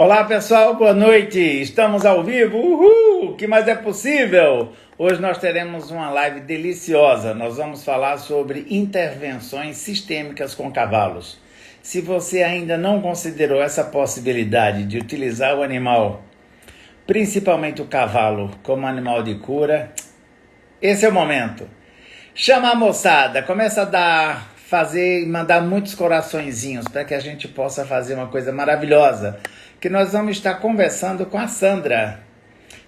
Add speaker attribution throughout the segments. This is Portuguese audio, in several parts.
Speaker 1: Olá pessoal, boa noite. Estamos ao vivo. Uhul! O que mais é possível? Hoje nós teremos uma live deliciosa. Nós vamos falar sobre intervenções sistêmicas com cavalos. Se você ainda não considerou essa possibilidade de utilizar o animal, principalmente o cavalo, como animal de cura, esse é o momento. Chama a moçada, começa fazer e mandar muitos coraçõezinhos para que a gente possa fazer uma coisa maravilhosa, que nós vamos estar conversando com a Sandra.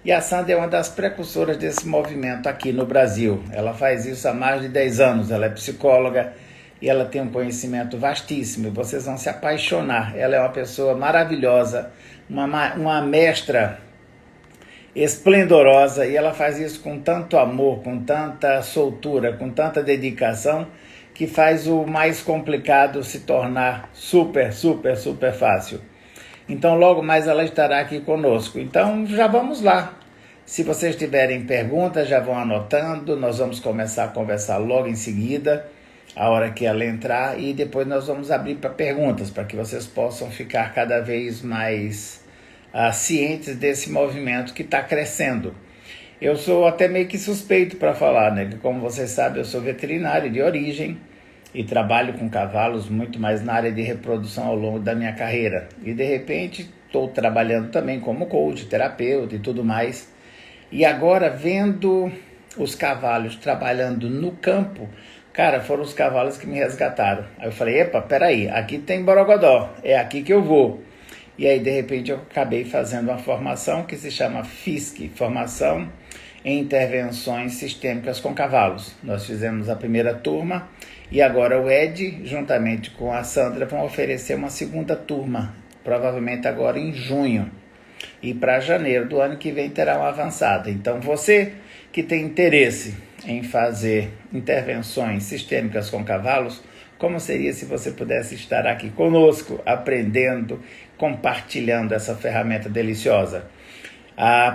Speaker 1: E a Sandra é uma das precursoras desse movimento aqui no Brasil. Ela faz isso há mais de 10 anos, ela é psicóloga e ela tem um conhecimento vastíssimo. Vocês vão se apaixonar. Ela é uma pessoa maravilhosa, uma mestra esplendorosa, e ela faz isso com tanto amor, com tanta soltura, com tanta dedicação, que faz o mais complicado se tornar super, super, super fácil. Então logo mais ela estará aqui conosco. Então já vamos lá. Se vocês tiverem perguntas, já vão anotando, nós vamos começar a conversar logo em seguida, a hora que ela entrar, e depois nós vamos abrir para perguntas, para que vocês possam ficar cada vez mais cientes desse movimento que está crescendo. Eu sou até meio que suspeito para falar, né? Como vocês sabem, eu sou veterinário de origem e trabalho com cavalos muito mais na área de reprodução ao longo da minha carreira. E de repente estou trabalhando também como coach, terapeuta e tudo mais. E agora vendo os cavalos trabalhando no campo, cara, foram os cavalos que me resgataram. Aí eu falei, epa, peraí, aqui tem Borogodó, é aqui que eu vou. E aí, de repente, eu acabei fazendo uma formação que se chama FISC, Formação em Intervenções Sistêmicas com Cavalos. Nós fizemos a primeira turma e agora o Ed, juntamente com a Sandra, vão oferecer uma segunda turma, provavelmente agora em junho. E para janeiro do ano que vem terá uma avançada. Então, você que tem interesse em fazer intervenções sistêmicas com cavalos, como seria se você pudesse estar aqui conosco, aprendendo, compartilhando essa ferramenta deliciosa?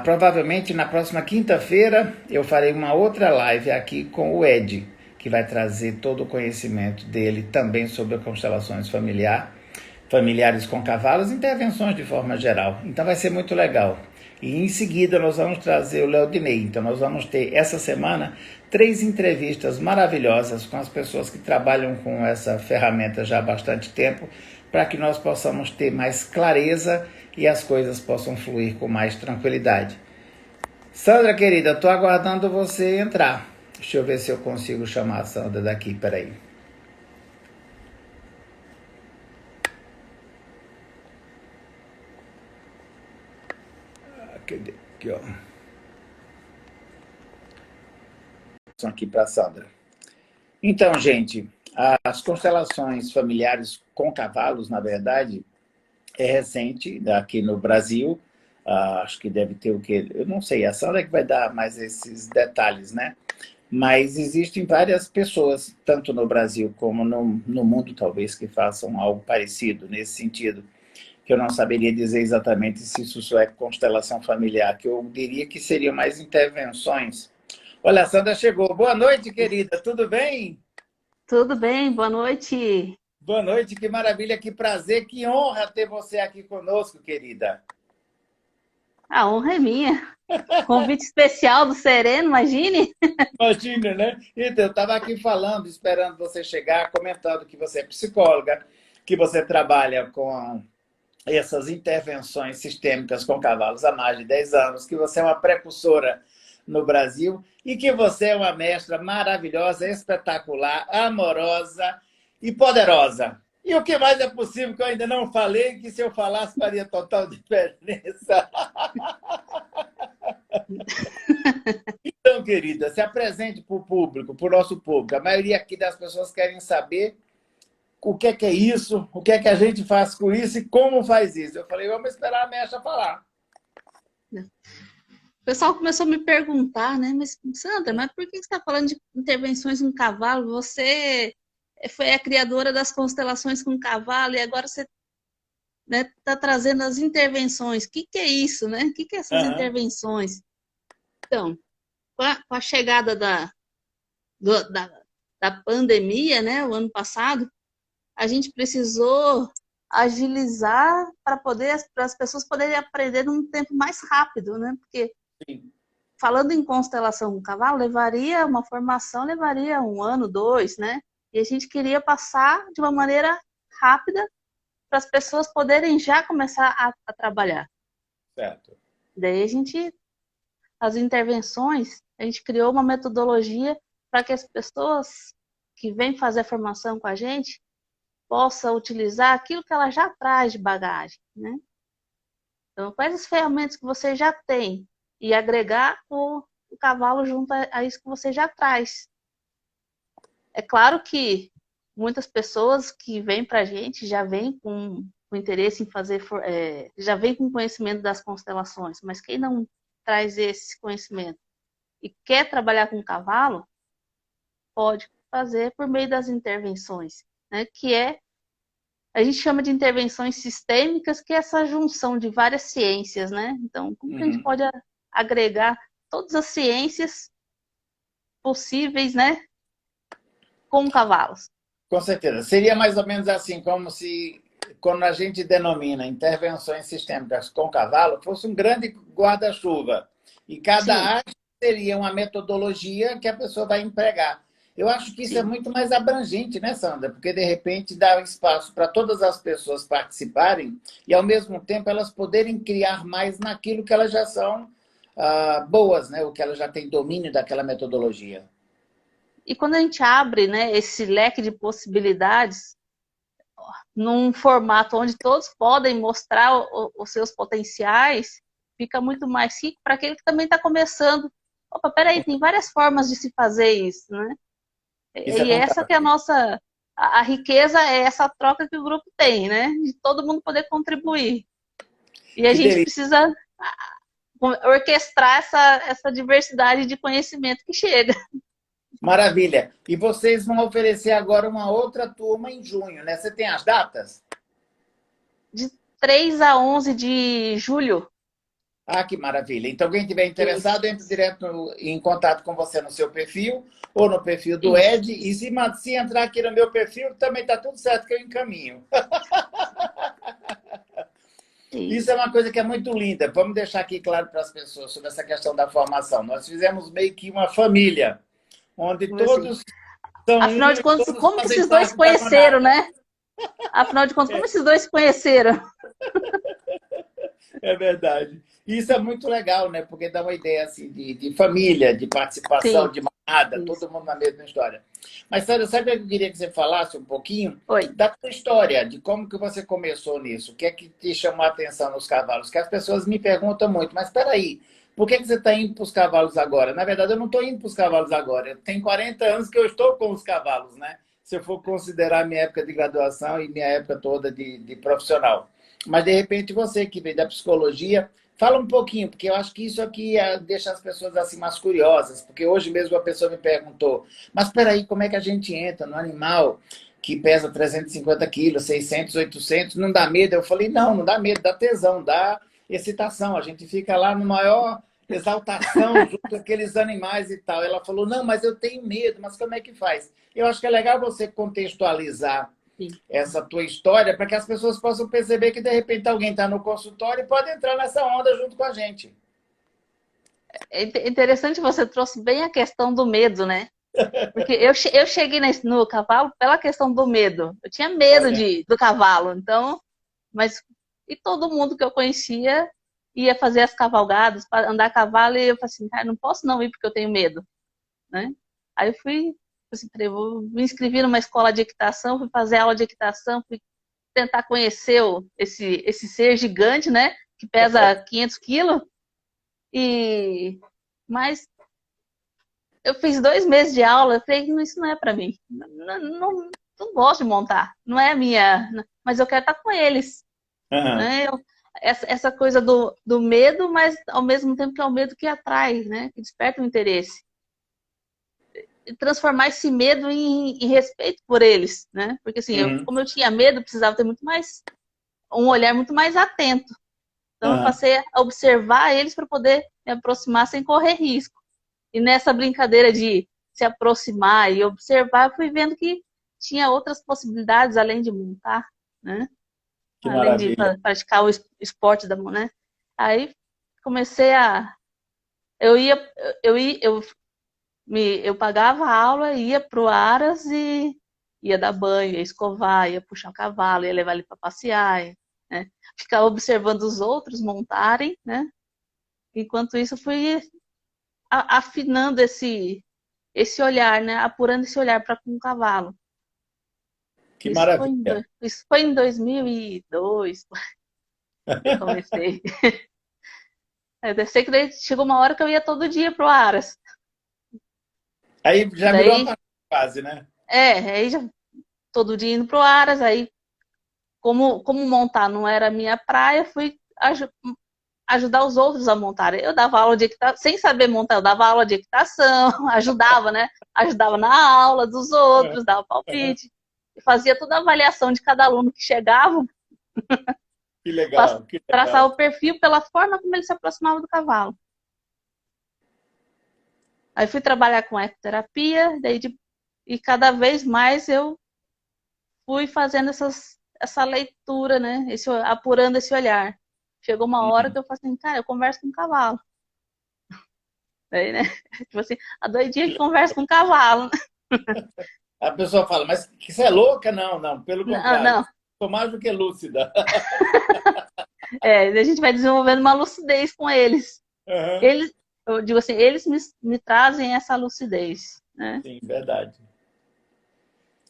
Speaker 1: Provavelmente na próxima quinta-feira eu farei uma outra live aqui com o Ed, que vai trazer todo o conhecimento dele também sobre constelações familiares com cavalos, intervenções de forma geral. Então vai ser muito legal. E em seguida nós vamos trazer o Léo Dinei. Então nós vamos ter essa semana 3 entrevistas maravilhosas com as pessoas que trabalham com essa ferramenta já há bastante tempo, para que nós possamos ter mais clareza e as coisas possam fluir com mais tranquilidade. Sandra, querida, estou aguardando você entrar. Deixa eu ver se eu consigo chamar a Sandra daqui, peraí. Aqui, ó. Aqui para a Sandra. Então, gente, as constelações familiares com cavalos, na verdade, é recente aqui no Brasil. Acho que deve ter o quê? Eu não sei, a Sandra é que vai dar mais esses detalhes, né? Mas existem várias pessoas, tanto no Brasil como no mundo, talvez, que façam algo parecido nesse sentido, que eu não saberia dizer exatamente se isso é constelação familiar, que eu diria que seriam mais intervenções. Olha, a Sandra chegou. Boa noite, querida. Tudo bem?
Speaker 2: Tudo bem, boa noite.
Speaker 1: Boa noite, que maravilha, que prazer, que honra ter você aqui conosco, querida.
Speaker 2: A honra é minha. Convite especial do Sereno, imagine.
Speaker 1: Imagina, né? Então, eu estava aqui falando, esperando você chegar, comentando que você é psicóloga, que você trabalha com essas intervenções sistêmicas com cavalos há mais de 10 anos, que você é uma precursora no Brasil e que você é uma mestra maravilhosa, espetacular, amorosa e poderosa. E o que mais é possível que eu ainda não falei, que se eu falasse faria total diferença. Então, querida, se apresente para o público, para o nosso público. A maioria aqui das pessoas querem saber o que é isso, o que é que a gente faz com isso e como faz isso. Eu falei, vamos esperar a Mecha falar.
Speaker 2: O pessoal começou a me perguntar, né? Mas, Sandra, mas por que você está falando de intervenções com cavalo? Você foi a criadora das constelações com cavalo e agora você está trazendo as intervenções. O que é isso, né? O que é essas
Speaker 1: Uhum.
Speaker 2: intervenções? Então, com a chegada do- da, da pandemia, né? O ano passado, a gente precisou agilizar para as pessoas poderem aprender num tempo mais rápido, né? Porque
Speaker 1: Sim.
Speaker 2: falando em constelação com cavalo, uma formação levaria 1 ano, 2, né? E a gente queria passar de uma maneira rápida para as pessoas poderem já começar a trabalhar.
Speaker 1: Certo.
Speaker 2: Daí as intervenções, a gente criou uma metodologia para que as pessoas que vêm fazer a formação com a gente possam utilizar aquilo que ela já traz de bagagem, né? Então, quais as ferramentas que você já tem e agregar o cavalo junto a isso que você já traz. É claro que muitas pessoas que vêm para a gente já vêm com interesse em fazer, já vêm com conhecimento das constelações, mas quem não traz esse conhecimento e quer trabalhar com o cavalo, pode fazer por meio das intervenções, né? A gente chama de intervenções sistêmicas, que é essa junção de várias ciências, né? Então, como que a gente pode agregar todas as ciências possíveis, né, com cavalos?
Speaker 1: Com certeza. Seria mais ou menos assim, como se, quando a gente denomina intervenções sistêmicas com cavalo, fosse um grande guarda-chuva. E cada
Speaker 2: Sim,
Speaker 1: arte seria uma metodologia que a pessoa vai empregar. Eu acho que isso é
Speaker 2: sim.
Speaker 1: muito mais abrangente, né, Sandra? Porque, de repente, dá espaço para todas as pessoas participarem e, ao mesmo tempo, elas poderem criar mais naquilo que elas já são boas, né? O que elas já têm domínio daquela metodologia.
Speaker 2: E quando a gente abre, né, esse leque de possibilidades num formato onde todos podem mostrar os seus potenciais, fica muito mais rico para aquele que também está começando. Opa, peraí, tem várias formas de se fazer isso, né?
Speaker 1: Isso é
Speaker 2: E essa que é a
Speaker 1: fantástico.
Speaker 2: nossa... A riqueza é essa troca que o grupo tem, né? De todo mundo poder contribuir. E a
Speaker 1: Que
Speaker 2: gente
Speaker 1: delícia.
Speaker 2: precisa orquestrar essa diversidade de conhecimento que chega.
Speaker 1: Maravilha. E vocês vão oferecer agora uma outra turma em junho, né? Você tem as datas?
Speaker 2: De 3 a 11 de julho.
Speaker 1: Ah, que maravilha. Então, quem tiver
Speaker 2: Isso,
Speaker 1: interessado, entre direto em contato com você no seu perfil ou no perfil do
Speaker 2: isso,
Speaker 1: Ed. E se entrar aqui no meu perfil, também está tudo certo que eu encaminho. Isso é
Speaker 2: isso.
Speaker 1: uma coisa que é muito linda. Vamos deixar aqui claro para as pessoas sobre essa questão da formação. Nós fizemos meio que uma família, onde
Speaker 2: Assim.
Speaker 1: todos são
Speaker 2: Afinal
Speaker 1: um
Speaker 2: de
Speaker 1: e
Speaker 2: contas,
Speaker 1: todos
Speaker 2: como que
Speaker 1: fazem
Speaker 2: esses dois se
Speaker 1: parte da
Speaker 2: conheceram,
Speaker 1: jornada.
Speaker 2: né? Afinal de contas, como esses dois se conheceram?
Speaker 1: É verdade. Isso é muito legal, né? Porque dá uma ideia assim, de família, de participação,
Speaker 2: Sim,
Speaker 1: de manada,
Speaker 2: isso.
Speaker 1: todo mundo na mesma história. Mas, Sandra, sabe o que eu queria que você falasse um pouquinho
Speaker 2: Oi.
Speaker 1: da tua história, de como que você começou nisso? O que é que te chamou a atenção nos cavalos? Que as pessoas me perguntam muito, mas espera aí, por que que você está indo para os cavalos agora? Na verdade, eu não estou indo para os cavalos agora. Eu tenho 40 anos que eu estou com os cavalos, né? Se eu for considerar minha época de graduação e minha época toda de profissional. Mas, de repente, você que veio da psicologia, fala um pouquinho, porque eu acho que isso aqui deixa as pessoas assim mais curiosas, porque hoje mesmo a pessoa me perguntou, mas espera aí, como é que a gente entra no animal que pesa 350 quilos, 600, 800, não dá medo? Eu falei, não, não dá medo, dá tesão, dá excitação, a gente fica lá no maior exaltação junto com aqueles animais e tal. Ela falou, não, mas eu tenho medo, mas como é que faz? Eu acho que é legal você contextualizar
Speaker 2: Sim.
Speaker 1: essa tua história para que as pessoas possam perceber que de repente alguém está no consultório e pode entrar nessa onda junto com a gente.
Speaker 2: É interessante, você trouxe bem a questão do medo, né? Porque eu cheguei no cavalo pela questão do medo. Eu tinha medo
Speaker 1: Olha,
Speaker 2: do cavalo, então, mas e todo mundo que eu conhecia ia fazer as cavalgadas, para andar a cavalo, e eu falei assim, cara, não posso não ir porque eu tenho medo, né? Aí eu fui, assim, me inscrevi numa escola de equitação, fui fazer aula de equitação, fui tentar conhecer esse ser gigante, né? Que pesa 500 quilos. E... Mas eu fiz 2 meses de aula, eu falei, isso não é para mim. Não gosto de montar, não é a minha... Mas eu quero estar com eles,
Speaker 1: uhum,
Speaker 2: né? Essa coisa do medo, mas ao mesmo tempo que é o medo que atrai, né? Que desperta o interesse. E transformar esse medo em respeito por eles, né? Porque assim,
Speaker 1: uhum,
Speaker 2: como eu tinha medo, eu precisava ter um olhar muito mais atento. Então eu
Speaker 1: uhum.
Speaker 2: passei a observar eles para poder me aproximar sem correr risco. E nessa brincadeira de se aproximar e observar, eu fui vendo que tinha outras possibilidades além de montar, né?
Speaker 1: Que
Speaker 2: além de
Speaker 1: maravilha.
Speaker 2: praticar o esporte da mão, né? Aí comecei a. Eu ia, eu ia, eu pagava a aula, ia pro Aras e ia dar banho, ia escovar, ia puxar o cavalo, ia levar ele para passear, né? Ficava observando os outros montarem, né? Enquanto isso, fui afinando esse olhar, né? Apurando esse olhar para com o cavalo.
Speaker 1: Que maravilha.
Speaker 2: Isso foi em 2002 que eu comecei. Eu sei que daí chegou uma hora que eu ia todo dia pro Aras.
Speaker 1: Aí já virou a
Speaker 2: Daí,
Speaker 1: parte quase, né?
Speaker 2: aí já todo dia indo pro Aras, aí como montar não era a minha praia, fui ajudar os outros a montarem. Eu dava aula de equitação, sem saber montar, eu dava aula de equitação, ajudava, né? Ajudava na aula dos outros, dava palpite, fazia toda a avaliação de cada aluno que chegava,
Speaker 1: Que legal, que
Speaker 2: traçar
Speaker 1: legal.
Speaker 2: o perfil pela forma como ele se aproximava do cavalo. Aí fui trabalhar com ecoterapia, e cada vez mais eu fui fazendo essa leitura, né? Apurando esse olhar. Chegou uma hora
Speaker 1: Uhum.
Speaker 2: que eu falei assim, cara, eu converso com o cavalo. Aí, né? Tipo assim, a doidinha que conversa com o cavalo.
Speaker 1: A pessoa fala, mas que você é louca? Não, não, pelo
Speaker 2: Não,
Speaker 1: contrário.
Speaker 2: não.
Speaker 1: Sou mais do que lúcida.
Speaker 2: A gente vai desenvolvendo uma lucidez com eles.
Speaker 1: Uhum.
Speaker 2: Eles, eu digo assim, eles me trazem essa lucidez, né?
Speaker 1: Sim, verdade.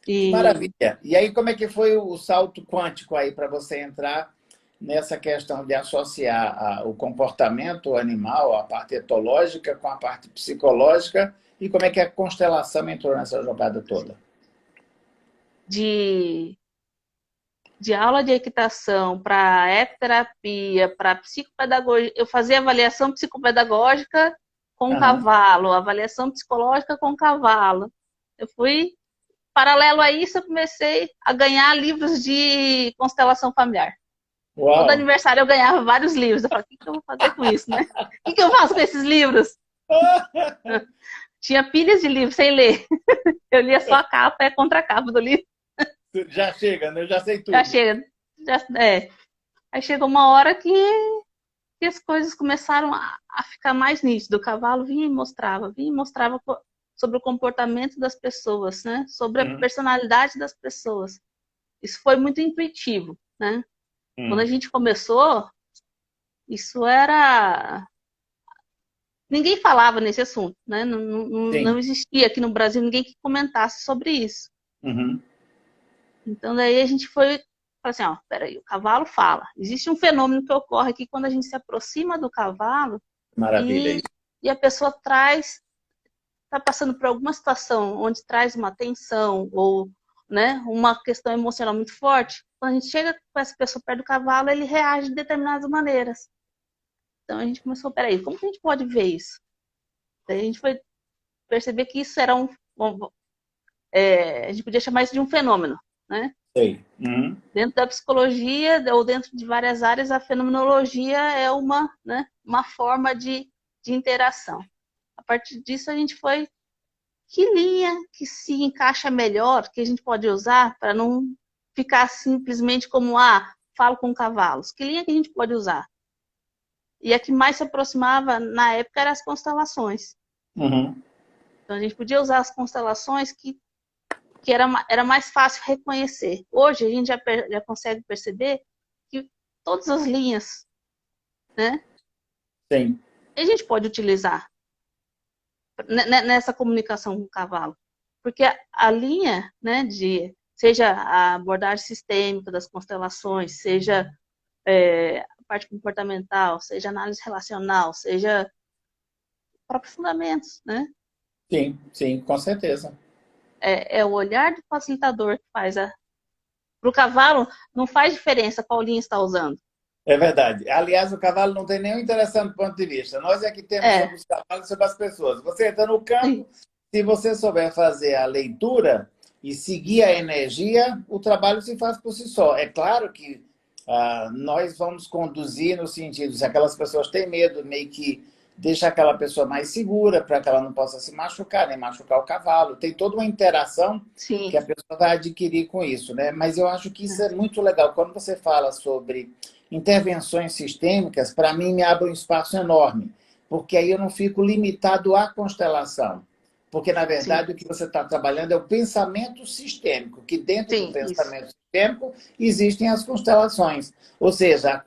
Speaker 1: Que
Speaker 2: E
Speaker 1: maravilha. E aí, como é que foi o salto quântico aí para você entrar nessa questão de associar o comportamento animal, a parte etológica, com a parte psicológica? E como é que a constelação entrou nessa jogada toda?
Speaker 2: de, de aula de equitação para ecoterapia, para psicopedagogia, eu fazia avaliação psicopedagógica com o
Speaker 1: Aham.
Speaker 2: cavalo, avaliação psicológica com o cavalo. Eu fui, paralelo a isso, eu comecei a ganhar livros de constelação familiar. Todo
Speaker 1: Uau!
Speaker 2: aniversário eu ganhava vários livros. Eu falei, o que eu vou fazer com isso, né? O que eu faço com esses livros? Tinha pilhas de livros sem ler. Eu lia só a capa e a contracapa do livro.
Speaker 1: Já chega, né? Eu já sei
Speaker 2: Já
Speaker 1: tudo.
Speaker 2: chega. É. Aí chegou uma hora que as coisas começaram a ficar mais nítidas. O cavalo vinha e mostrava sobre o comportamento das pessoas, né? Sobre a
Speaker 1: Uhum.
Speaker 2: personalidade das pessoas. Isso foi muito intuitivo, né? Quando a
Speaker 1: Uhum.
Speaker 2: gente começou, isso era. Ninguém falava nesse assunto, né? Não
Speaker 1: Sim.
Speaker 2: existia aqui no Brasil ninguém que comentasse sobre isso.
Speaker 1: Uhum.
Speaker 2: Então daí a gente foi assim, ó, peraí, o cavalo fala. Existe um fenômeno que ocorre aqui quando a gente se aproxima do cavalo
Speaker 1: Maravilha
Speaker 2: e,
Speaker 1: isso.
Speaker 2: e a pessoa está passando por alguma situação onde traz uma tensão ou, né, uma questão emocional muito forte. Quando a gente chega com essa pessoa perto do cavalo, ele reage de determinadas maneiras. Então a gente começou, peraí, como que a gente pode ver isso? Daí a gente foi perceber que isso era a gente podia chamar isso de um fenômeno, né?
Speaker 1: Sei. Uhum.
Speaker 2: Dentro da psicologia ou dentro de várias áreas, a fenomenologia é né, uma forma de interação. A partir disso, a gente foi que linha que se encaixa melhor, que a gente pode usar para não ficar simplesmente como, falo com cavalos. Que linha que a gente pode usar? E a que mais se aproximava na época eram as constelações.
Speaker 1: Uhum.
Speaker 2: Então, a gente podia usar as constelações que era mais fácil reconhecer. Hoje, a gente já consegue perceber que todas as linhas, né,
Speaker 1: Sim.
Speaker 2: a gente pode utilizar nessa comunicação com o cavalo. Porque a linha, né, seja a abordagem sistêmica das constelações, seja a parte comportamental, seja análise relacional, seja próprios fundamentos, né?
Speaker 1: Sim, sim, com certeza.
Speaker 2: É o olhar do facilitador que faz para o cavalo, não faz diferença qual linha está usando.
Speaker 1: É verdade. Aliás, o cavalo não tem nenhum interessante ponto de vista. Nós é que temos
Speaker 2: É,
Speaker 1: sobre os cavalos e sobre as pessoas. Você entra no campo, se você souber fazer a leitura e seguir a energia, o trabalho se faz por si só. É claro que nós vamos conduzir no sentido, se aquelas pessoas têm medo, meio que deixa aquela pessoa mais segura para que ela não possa se machucar, nem machucar o cavalo. Tem toda uma interação que
Speaker 2: Sim.
Speaker 1: a pessoa vai adquirir com isso, né? Mas eu acho que isso
Speaker 2: É.
Speaker 1: é muito legal. Quando você fala sobre intervenções sistêmicas, para mim me abre um espaço enorme, porque aí eu não fico limitado à constelação. Porque, na
Speaker 2: Sim,
Speaker 1: verdade, o que você está trabalhando é o pensamento sistêmico, que dentro do
Speaker 2: sim, isso.
Speaker 1: pensamento sistêmico existem as constelações. Ou seja,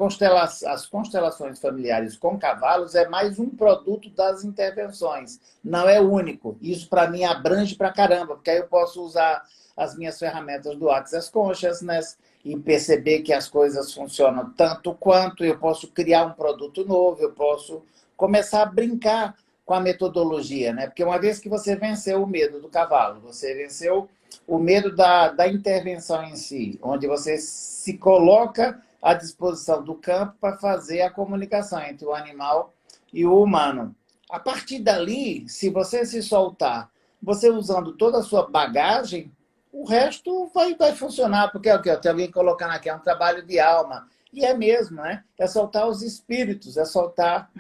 Speaker 1: as constelações familiares com cavalos é mais um produto das intervenções, não é único. Isso, para mim, abrange para caramba, porque aí eu posso usar as minhas ferramentas do Access Consciousness e perceber que as coisas funcionam tanto quanto, eu posso criar um produto novo, eu posso começar a brincar com a metodologia, né? Porque uma vez que você venceu o medo do cavalo, você venceu o medo da intervenção em si, onde você se coloca à disposição do campo para fazer a comunicação entre o animal e o humano. A partir dali, se você se soltar, você usando toda a sua bagagem, o resto vai funcionar, porque é o que? Tem alguém colocando aqui, é um trabalho de alma. E é mesmo, né? É soltar os espíritos, é soltar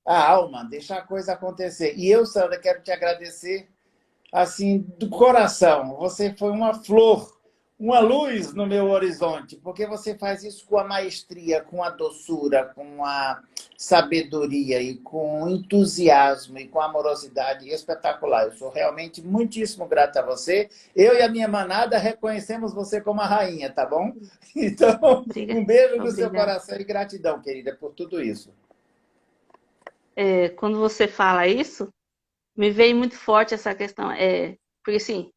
Speaker 1: a alma, deixar a coisa acontecer. E eu, Sandra, quero te agradecer assim do coração. Você foi uma flor, uma luz no meu horizonte, porque você faz isso com a maestria, com a doçura, com a sabedoria e com o entusiasmo e com a amorosidade espetacular. Eu sou realmente muitíssimo grata a você. Eu e a minha manada reconhecemos você como a rainha, tá bom? Então,
Speaker 2: Obrigada.
Speaker 1: um beijo no seu
Speaker 2: Obrigada.
Speaker 1: coração e gratidão, querida, por tudo isso.
Speaker 2: É, quando você fala isso, me veio muito forte essa questão. Porque, assim,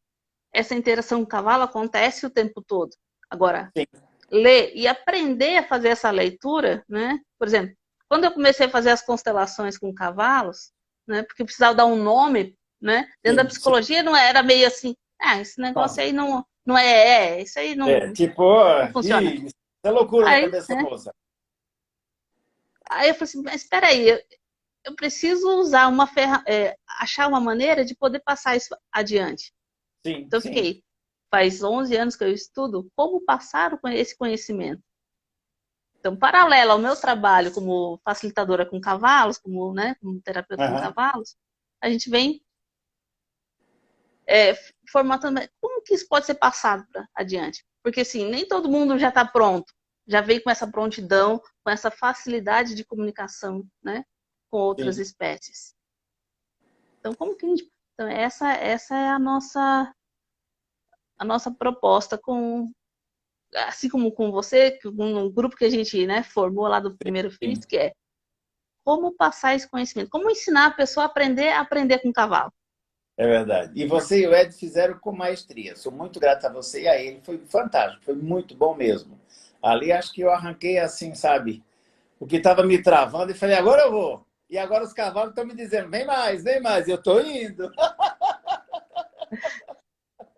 Speaker 2: essa interação com o cavalo acontece o tempo todo. Agora,
Speaker 1: Sim,
Speaker 2: ler e aprender a fazer essa leitura, né? Por exemplo, quando eu comecei a fazer as constelações com cavalos, né? Porque precisava dar um nome, né? Dentro da
Speaker 1: sim, sim.
Speaker 2: psicologia não era meio assim, esse negócio
Speaker 1: Nossa.
Speaker 2: aí não é, isso aí
Speaker 1: Tipo,
Speaker 2: não funciona.
Speaker 1: isso é loucura da
Speaker 2: Aí,
Speaker 1: cabeça
Speaker 2: né?
Speaker 1: moça.
Speaker 2: Aí eu falei assim, mas espera aí, eu preciso usar achar uma maneira de poder passar isso adiante.
Speaker 1: Sim,
Speaker 2: Então eu
Speaker 1: sim.
Speaker 2: fiquei, faz 11 anos que eu estudo como passar esse conhecimento. Então, paralelo ao meu trabalho como facilitadora com cavalos, como, né, como terapeuta com
Speaker 1: Aham.
Speaker 2: cavalos, a gente vem é, formatando como que isso pode ser passado adiante. Porque, assim, nem todo mundo já está pronto, já vem com essa prontidão, com essa facilidade de comunicação, né, com outras
Speaker 1: Sim.
Speaker 2: espécies. Então, como que a gente... Então, essa é a nossa proposta assim como com você, com um grupo que a gente, né, formou lá do Primeiro
Speaker 1: Sim.
Speaker 2: Filhos, que é como passar esse conhecimento, como ensinar a pessoa a aprender com o cavalo.
Speaker 1: É verdade. E você e o Ed fizeram com maestria. Sou muito grato a você e a ele. Foi fantástico, foi muito bom mesmo. Ali acho que eu arranquei assim, sabe? O que estava me travando e falei, agora eu vou. E agora os cavalos estão me dizendo, vem mais, vem mais. E eu estou indo.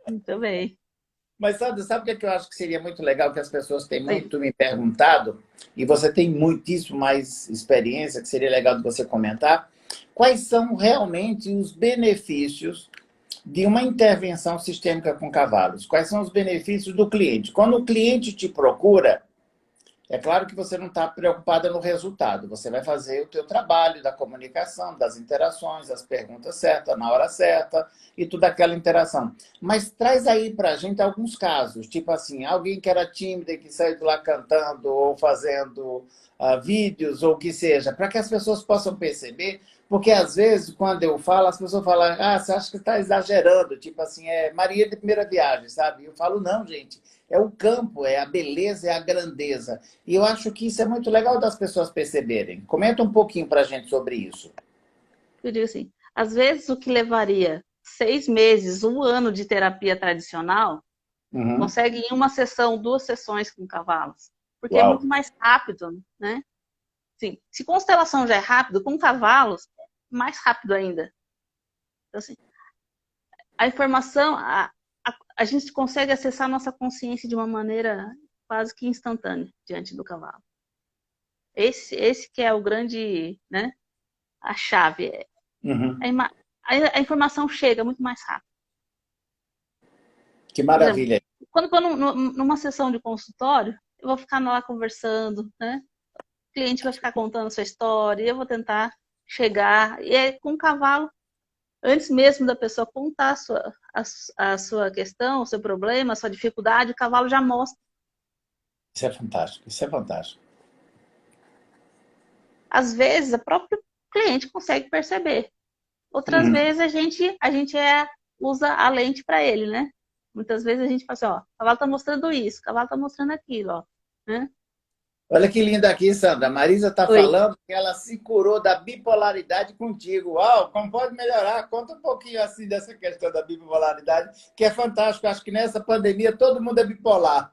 Speaker 2: Muito bem.
Speaker 1: Mas sabe o que é que eu acho que seria muito legal, que as pessoas têm
Speaker 2: Oi.
Speaker 1: muito me perguntado, e você tem muitíssimo mais experiência, que seria legal de você comentar, quais são realmente os benefícios de uma intervenção sistêmica com cavalos? Quais são os benefícios do cliente? Quando o cliente te procura, é claro que você não está preocupada no resultado. Você vai fazer o teu trabalho da comunicação, das interações, as perguntas certas, na hora certa e toda aquela interação. Mas traz aí para a gente alguns casos, tipo assim, alguém que era tímido e que saiu de lá cantando ou fazendo vídeos ou o que seja, para que as pessoas possam perceber, porque às vezes, quando eu falo, as pessoas falam, você acha que está exagerando, tipo assim, é Maria de primeira viagem, sabe? E eu falo, não, gente, é o campo, é a beleza, é a grandeza. E eu acho que isso é muito legal das pessoas perceberem. Comenta um pouquinho para a gente sobre isso.
Speaker 2: Eu digo assim, às vezes o que levaria 6 meses, um ano de terapia tradicional,
Speaker 1: Uhum.
Speaker 2: consegue em uma sessão, 2 sessões com cavalos. Porque é
Speaker 1: Uau.
Speaker 2: muito mais rápido, né? Sim, se constelação já é rápido, com cavalos, mais rápido ainda. Então, assim, a informação, a gente consegue acessar a nossa consciência de uma maneira quase que instantânea diante do cavalo. Esse que é o grande, né, a chave.
Speaker 1: Uhum.
Speaker 2: A informação chega muito mais rápido.
Speaker 1: Que
Speaker 2: Por exemplo,
Speaker 1: maravilha.
Speaker 2: quando estou numa sessão de consultório, eu vou ficar lá conversando, né? O cliente vai ficar contando a sua história, e eu vou tentar chegar. E é com o cavalo, antes mesmo da pessoa contar a sua questão, o seu problema, a sua dificuldade, o cavalo já mostra.
Speaker 1: Isso é fantástico, isso é fantástico.
Speaker 2: Às vezes, o próprio cliente consegue perceber. Outras
Speaker 1: Uhum.
Speaker 2: vezes, usa a lente para ele, né? Muitas vezes a gente fala assim, ó, o cavalo está mostrando isso, o cavalo está mostrando aquilo, ó. Né?
Speaker 1: Olha que linda aqui, Sandra. A Marisa está
Speaker 2: Oi.
Speaker 1: falando que ela se curou da bipolaridade contigo. Uau, como pode melhorar? Conta um pouquinho assim dessa questão da bipolaridade, que é fantástico. Acho que nessa pandemia todo mundo é bipolar.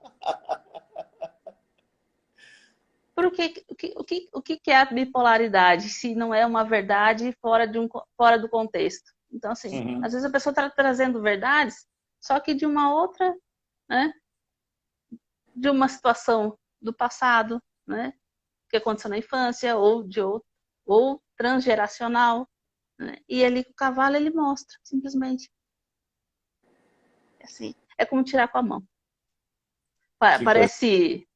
Speaker 2: O que é a bipolaridade, se não é uma verdade fora do contexto? Então, assim,
Speaker 1: Uhum.
Speaker 2: às vezes a pessoa está trazendo verdades, só que de uma outra, né? De uma situação do passado, né? Que aconteceu na infância, ou transgeracional. Né? E ali o cavalo ele mostra, simplesmente. Assim, é como tirar com a mão.
Speaker 1: Que coisa
Speaker 2: Parece.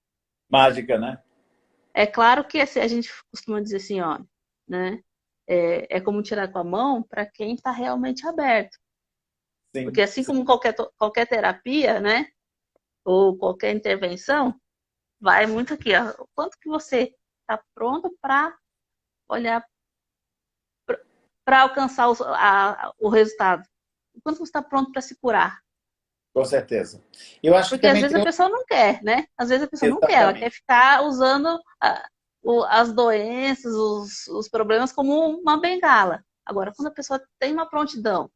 Speaker 1: mágica, né?
Speaker 2: É claro que assim, a gente costuma dizer assim, ó, né? É como tirar com a mão para quem está realmente aberto. Porque
Speaker 1: Sim,
Speaker 2: assim
Speaker 1: sim,
Speaker 2: como qualquer terapia, né? Ou qualquer intervenção, vai muito aqui, ó. O quanto que você está pronto para olhar, para alcançar o resultado? O quanto você está pronto para se curar?
Speaker 1: com certeza. Eu acho que
Speaker 2: Porque às
Speaker 1: também
Speaker 2: vezes a
Speaker 1: tem outro...
Speaker 2: pessoa não quer, né? Às vezes a pessoa não quer, ela quer
Speaker 1: Exatamente.
Speaker 2: ficar usando as doenças, os problemas como uma bengala. Agora, quando a pessoa tem uma prontidão,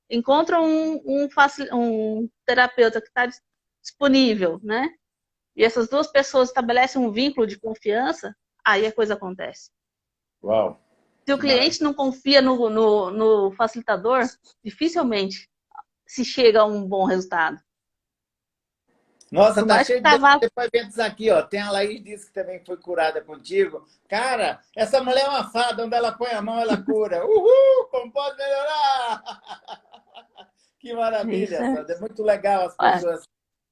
Speaker 2: encontra um terapeuta que está disponível, né? E essas duas pessoas estabelecem um vínculo de confiança, aí a coisa acontece.
Speaker 1: Uau,
Speaker 2: Se o
Speaker 1: que maravilha.
Speaker 2: cliente não confia no facilitador, dificilmente se chega a um bom resultado.
Speaker 1: Nossa,
Speaker 2: Por
Speaker 1: tá
Speaker 2: mais que o
Speaker 1: cheio de
Speaker 2: cavalo.
Speaker 1: depoimentos aqui, ó. Tem a Laís disse que também foi curada contigo. Cara, essa mulher é uma fada, onde ela põe a mão, ela cura. Uhul! Como pode melhorar? Que
Speaker 2: Isso
Speaker 1: maravilha,
Speaker 2: é.
Speaker 1: Sandra. É muito legal as pessoas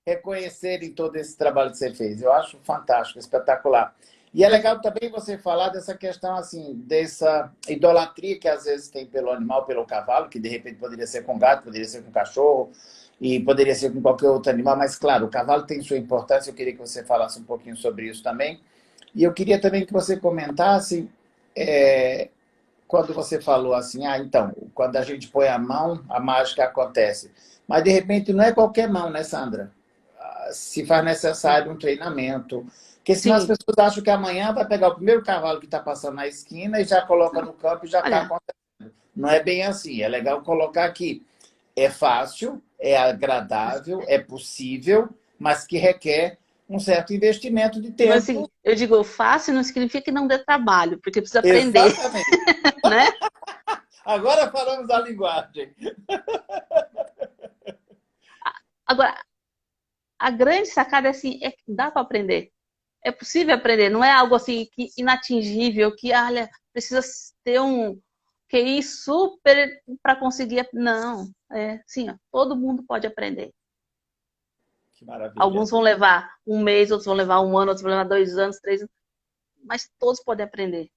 Speaker 1: reconhecerem todo esse trabalho que você fez. Eu acho fantástico, espetacular. E é legal também você falar dessa questão, assim, dessa idolatria que às vezes tem pelo animal, pelo cavalo, que de repente poderia ser com gato, poderia ser com cachorro, e poderia ser com qualquer outro animal, mas claro, o cavalo tem sua importância, eu queria que você falasse um pouquinho sobre isso também. E eu queria também que você comentasse, quando você falou assim, então, quando a gente põe a mão, a mágica acontece. Mas de repente não é qualquer mão, né, Sandra? Se faz necessário um treinamento. Porque senão as
Speaker 2: Sim.
Speaker 1: pessoas acham que amanhã vai pegar o primeiro cavalo que está passando na esquina e já coloca
Speaker 2: Não,
Speaker 1: no campo e já está
Speaker 2: olha,
Speaker 1: acontecendo. Não é bem assim. É legal colocar aqui. É fácil, é agradável, é possível, mas que requer um certo investimento de
Speaker 2: mas assim,
Speaker 1: tempo.
Speaker 2: eu digo fácil não significa que não dê trabalho, porque precisa aprender,
Speaker 1: Exatamente.
Speaker 2: né?
Speaker 1: Agora falamos a linguagem.
Speaker 2: Agora, a grande sacada é assim, é que dá para aprender. É possível aprender, não é algo assim que inatingível, que olha, precisa ter um QI super para conseguir. Não, é assim, ó, todo mundo pode aprender.
Speaker 1: Que maravilha.
Speaker 2: Alguns vão levar um mês, outros vão levar um ano, outros vão levar 2 anos, 3 anos, mas todos podem aprender.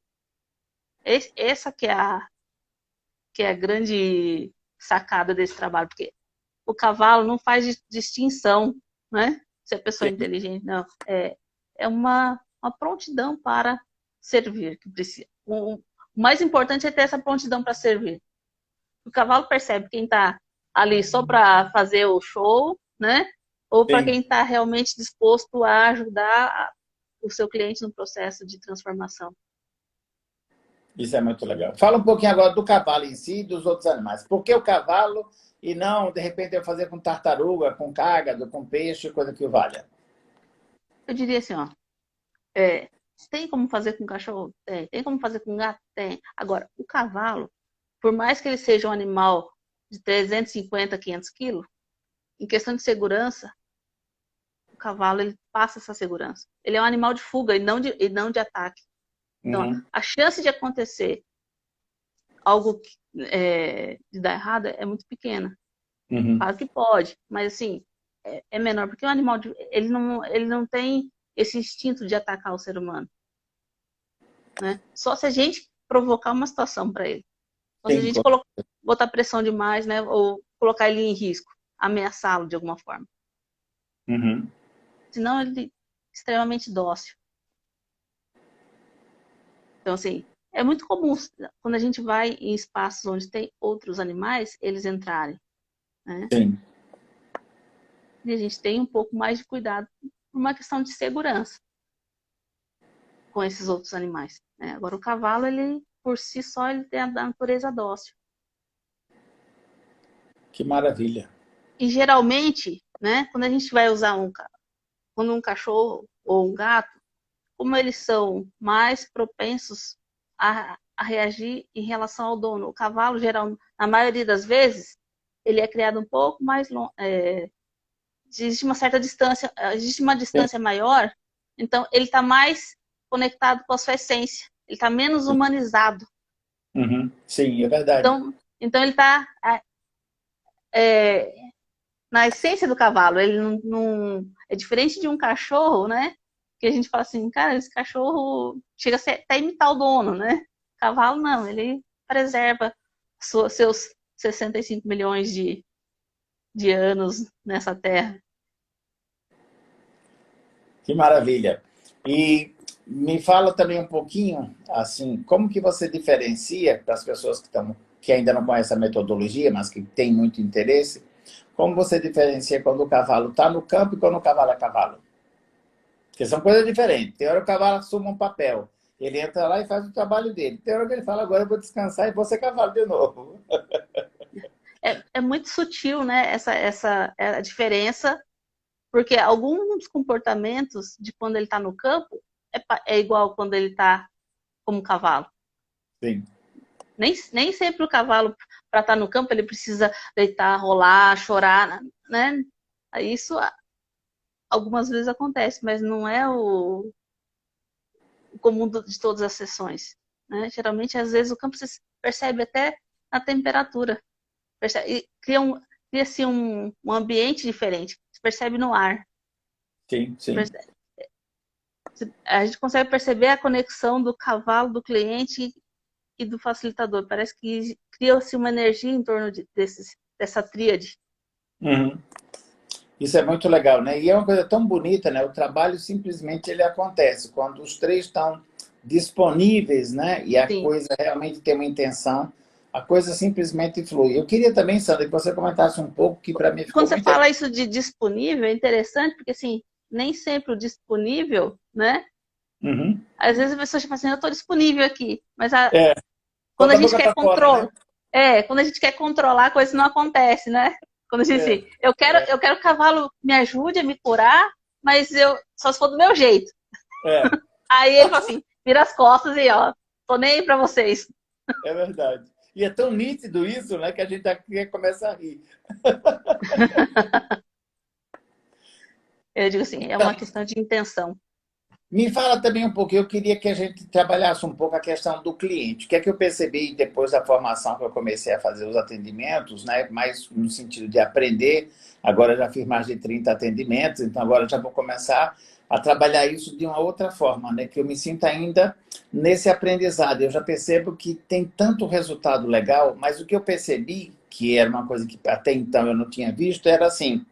Speaker 2: Essa que é a grande sacada desse trabalho, porque o cavalo não faz distinção, né? Se a pessoa é
Speaker 1: Sim,
Speaker 2: inteligente, não. É uma prontidão para servir que precisa. O mais importante é ter essa prontidão para servir. O cavalo percebe quem está ali só para fazer o show, né? Ou para
Speaker 1: sim.
Speaker 2: quem está realmente disposto a ajudar o seu cliente no processo de transformação.
Speaker 1: Isso é muito legal. Fala um pouquinho agora do cavalo em si e dos outros animais. Por que o cavalo e não, de repente, eu fazer com tartaruga, com cágado, com peixe, coisa que o valha?
Speaker 2: Eu diria assim, ó, é, tem como fazer com cachorro? Tem. Tem como fazer com gato? Tem. Agora, o cavalo, por mais que ele seja um animal de 350, 500 quilos, em questão de segurança, o cavalo ele passa essa segurança. Ele é um animal de fuga e não de ataque. Então,
Speaker 1: Uhum,
Speaker 2: a chance de acontecer algo de dar errado é muito pequena.
Speaker 1: uhum.
Speaker 2: Claro que pode, mas assim, é menor, porque o animal, ele não tem esse instinto de atacar o ser humano. Né? Só se a gente provocar uma situação para ele. Então, se a
Speaker 1: Sim,
Speaker 2: gente botar pressão demais, né, ou colocar ele em risco, ameaçá-lo de alguma forma.
Speaker 1: Uhum.
Speaker 2: Senão ele é extremamente dócil. Então, assim, é muito comum quando a gente vai em espaços onde tem outros animais, eles entrarem, né?
Speaker 1: Sim.
Speaker 2: E a gente tem um pouco mais de cuidado por uma questão de segurança com esses outros animais, né? Agora, o cavalo, ele, por si só, ele tem a natureza dócil.
Speaker 1: Que maravilha.
Speaker 2: E, geralmente, né, quando a gente vai usar quando um cachorro ou um gato, como eles são mais propensos a reagir em relação ao dono. O cavalo, geral, na maioria das vezes, ele é criado um pouco mais longe, existe uma certa distância, existe uma
Speaker 1: Sim.
Speaker 2: distância maior, então ele está mais conectado com a sua essência, ele está menos humanizado.
Speaker 1: Uhum. Sim, é verdade.
Speaker 2: Então ele está na essência do cavalo. Ele não é diferente de um cachorro, né? Que a gente fala assim, cara, esse cachorro chega a até imitar o dono, né? Cavalo não, ele preserva seus 65 milhões de anos nessa terra.
Speaker 1: Que maravilha. E me fala também um pouquinho, assim, como que você diferencia para as pessoas que ainda não conhecem a metodologia, mas que têm muito interesse, como você diferencia quando o cavalo está no campo e quando o cavalo é cavalo? Porque são coisas diferentes. Tem hora que o cavalo assume um papel. Ele entra lá e faz o trabalho dele. Tem hora que ele fala, agora eu vou descansar e vou ser cavalo de novo.
Speaker 2: É muito sutil, né? Essa é a diferença, porque alguns comportamentos de quando ele está no campo é igual quando ele está como cavalo.
Speaker 1: Sim.
Speaker 2: Nem sempre o cavalo, para estar no campo, ele precisa deitar, rolar, chorar, né? Isso algumas vezes acontece, mas não é o comum de todas as sessões, né? Geralmente, às vezes, o campo se percebe até na temperatura. E cria-se um ambiente diferente. Se percebe no ar.
Speaker 1: Sim, sim.
Speaker 2: A gente consegue perceber a conexão do cavalo, do cliente e do facilitador. Parece que cria-se uma energia em torno dessa tríade.
Speaker 1: Uhum. Isso é muito legal, né? E é uma coisa tão bonita, né? O trabalho simplesmente ele acontece quando os três estão disponíveis, né? E a
Speaker 2: Sim.
Speaker 1: coisa realmente tem uma intenção, a coisa simplesmente flui. Eu queria também, Sandra, que você comentasse um pouco, que para mim
Speaker 2: Quando
Speaker 1: ficou
Speaker 2: você
Speaker 1: muito...
Speaker 2: fala isso de disponível, é interessante, porque assim, nem sempre o disponível, né?
Speaker 1: Uhum.
Speaker 2: Às vezes a pessoa fala assim, eu estou disponível aqui, mas
Speaker 1: É,
Speaker 2: quando
Speaker 1: quando
Speaker 2: a
Speaker 1: a
Speaker 2: gente
Speaker 1: boca
Speaker 2: quer
Speaker 1: tá fora, né?
Speaker 2: quando a gente quer controlar, a coisa não acontece, né? Quando a gente
Speaker 1: É,
Speaker 2: assim, eu quero que o cavalo me ajude a me curar, mas eu só se for do meu jeito.
Speaker 1: é,
Speaker 2: Aí ele fala assim, vira as costas e ó, tô nem aí pra vocês.
Speaker 1: é verdade. E é tão nítido isso, né? Que a gente aqui começa a rir.
Speaker 2: Eu digo assim, é uma
Speaker 1: Então,
Speaker 2: questão de intenção.
Speaker 1: me fala também um pouco, eu queria que a gente trabalhasse um pouco a questão do cliente. O que é que eu percebi depois da formação que eu comecei a fazer os atendimentos, né? Mais no sentido de aprender. Agora já fiz mais de 30 atendimentos, então agora já vou começar a trabalhar isso de uma outra forma, né? Que eu me sinta ainda nesse aprendizado. Eu já percebo que tem tanto resultado legal, mas o que eu percebi, que era uma coisa que até então eu não tinha visto, era assim,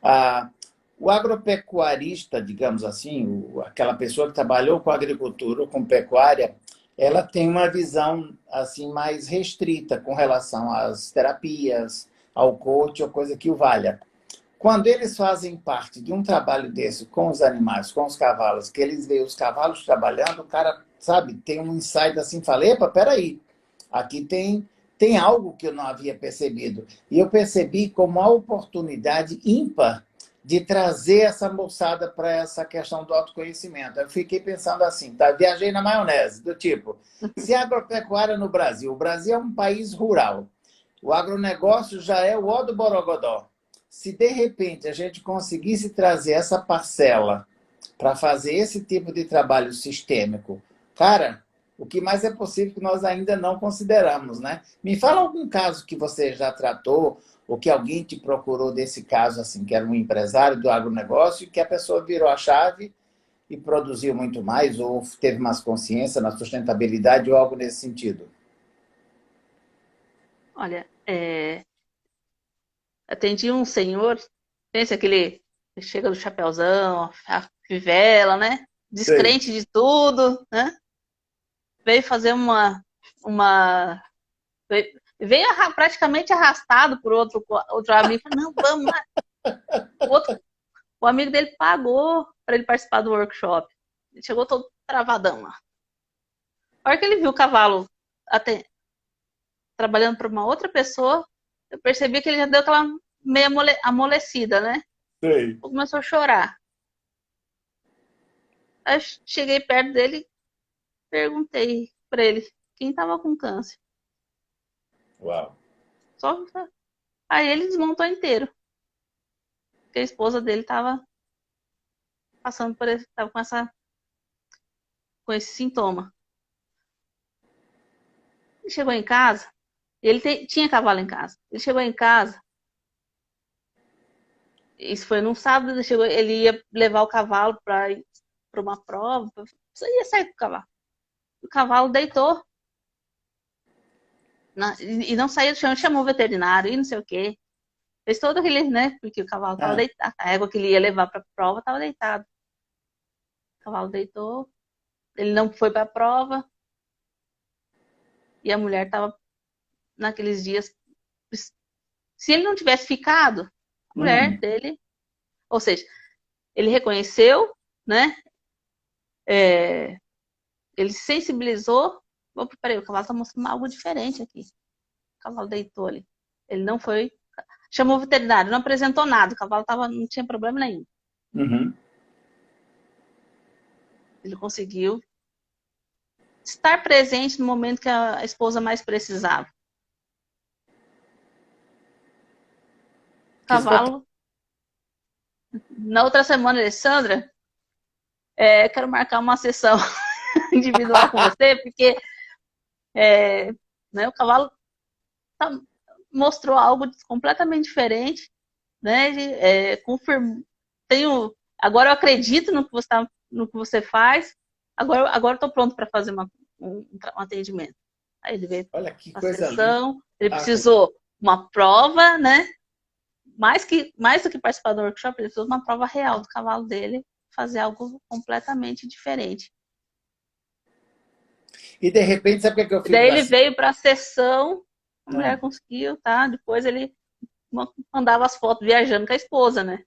Speaker 1: a o agropecuarista, digamos assim, aquela pessoa que trabalhou com agricultura ou com pecuária, ela tem uma visão assim mais restrita com relação às terapias, ao coach ou coisa que o valha. Quando eles fazem parte de um trabalho desse com os animais, com os cavalos, que eles veem os cavalos trabalhando, o cara, sabe, tem um insight assim, fala, epa, peraí, aqui tem algo que eu não havia percebido. E eu percebi como uma oportunidade ímpar de trazer essa moçada para essa questão do autoconhecimento. Eu fiquei pensando assim, tá? Viajei na maionese, do tipo, se a agropecuária no Brasil, o Brasil é um país rural, o agronegócio já é o ó do Borogodó. Se de repente a gente conseguisse trazer essa parcela para fazer esse tipo de trabalho sistêmico, cara, o que mais é possível que nós ainda não consideramos, né? Me fala algum caso que você já tratou ou que alguém te procurou desse caso, assim, que era um empresário do agronegócio e que a pessoa virou a chave e produziu muito mais, ou teve mais consciência na sustentabilidade ou algo nesse sentido?
Speaker 2: Olha, atendi um senhor, pensa aquele que chega do chapeuzão, a fivela, né?
Speaker 1: Sei.
Speaker 2: Descrente de tudo, né? Veio fazer uma veio praticamente arrastado por outro amigo. Falei, não, vamos lá. O amigo dele pagou para ele participar do workshop. Ele chegou todo travadão lá. A hora que ele viu o cavalo até, trabalhando para uma outra pessoa, eu percebi que ele já deu aquela meia amolecida, né?
Speaker 1: Sei.
Speaker 2: Começou a chorar. Aí cheguei perto dele, perguntei para ele quem estava com câncer.
Speaker 1: Uau.
Speaker 2: Só aí ele desmontou inteiro. Porque a esposa dele estava passando por esse, tava com esse sintoma. Ele chegou em casa, ele tinha cavalo em casa. Ele chegou em casa, isso foi num sábado, ele ia levar o cavalo para uma prova, você ia sair com o cavalo. O cavalo deitou e não saiu do chão, chamou o veterinário e não sei o quê. Fez todo aquele, né? Porque o cavalo estava
Speaker 1: Ah,
Speaker 2: deitado, a égua que ele ia levar para a prova estava deitado. O cavalo deitou, ele não foi para a prova e a mulher estava naqueles dias. Se ele não tivesse ficado, a mulher
Speaker 1: hum,
Speaker 2: dele, ou seja, ele reconheceu, né? É, ele sensibilizou. Opa, peraí, o cavalo está mostrando algo diferente aqui. O cavalo deitou ali. Ele não foi. Chamou o veterinário, não apresentou nada. O cavalo não tinha problema nenhum.
Speaker 1: uhum.
Speaker 2: Ele conseguiu estar presente no momento que a esposa mais precisava. O
Speaker 1: Que espetáculo.
Speaker 2: cavalo. Na outra semana, Alessandra, quero marcar uma sessão individual com você, porque né, o cavalo tá, mostrou algo completamente diferente, né? Agora eu acredito no que você faz. Agora estou pronto para fazer um atendimento. Aí ele veio
Speaker 1: Olha que
Speaker 2: a
Speaker 1: coisa linda.
Speaker 2: sessão, ele
Speaker 1: Ah,
Speaker 2: precisou uma prova, né? Mais do que participar do workshop, ele precisou de uma prova real do cavalo dele, fazer algo completamente diferente.
Speaker 1: e de repente, sabe o que é que eu
Speaker 2: E
Speaker 1: fico
Speaker 2: daí ele
Speaker 1: assim?
Speaker 2: veio para a sessão, a
Speaker 1: Ah,
Speaker 2: mulher conseguiu, tá? Depois ele mandava as fotos viajando com a esposa, né?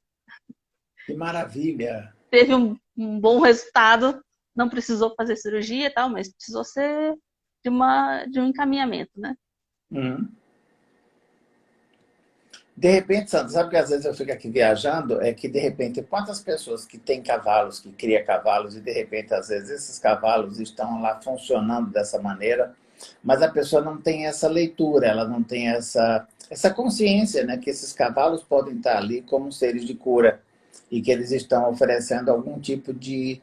Speaker 1: que maravilha.
Speaker 2: Teve um bom resultado, não precisou fazer cirurgia e tal, mas precisou ser de um encaminhamento, né?
Speaker 1: Uhum. De repente, Sandra, sabe que às vezes eu fico aqui viajando? É que de repente, quantas pessoas que têm cavalos, que criam cavalos, e de repente, às vezes, esses cavalos estão lá funcionando dessa maneira, mas a pessoa não tem essa leitura, ela não tem essa consciência, né, que esses cavalos podem estar ali como seres de cura e que eles estão oferecendo algum tipo de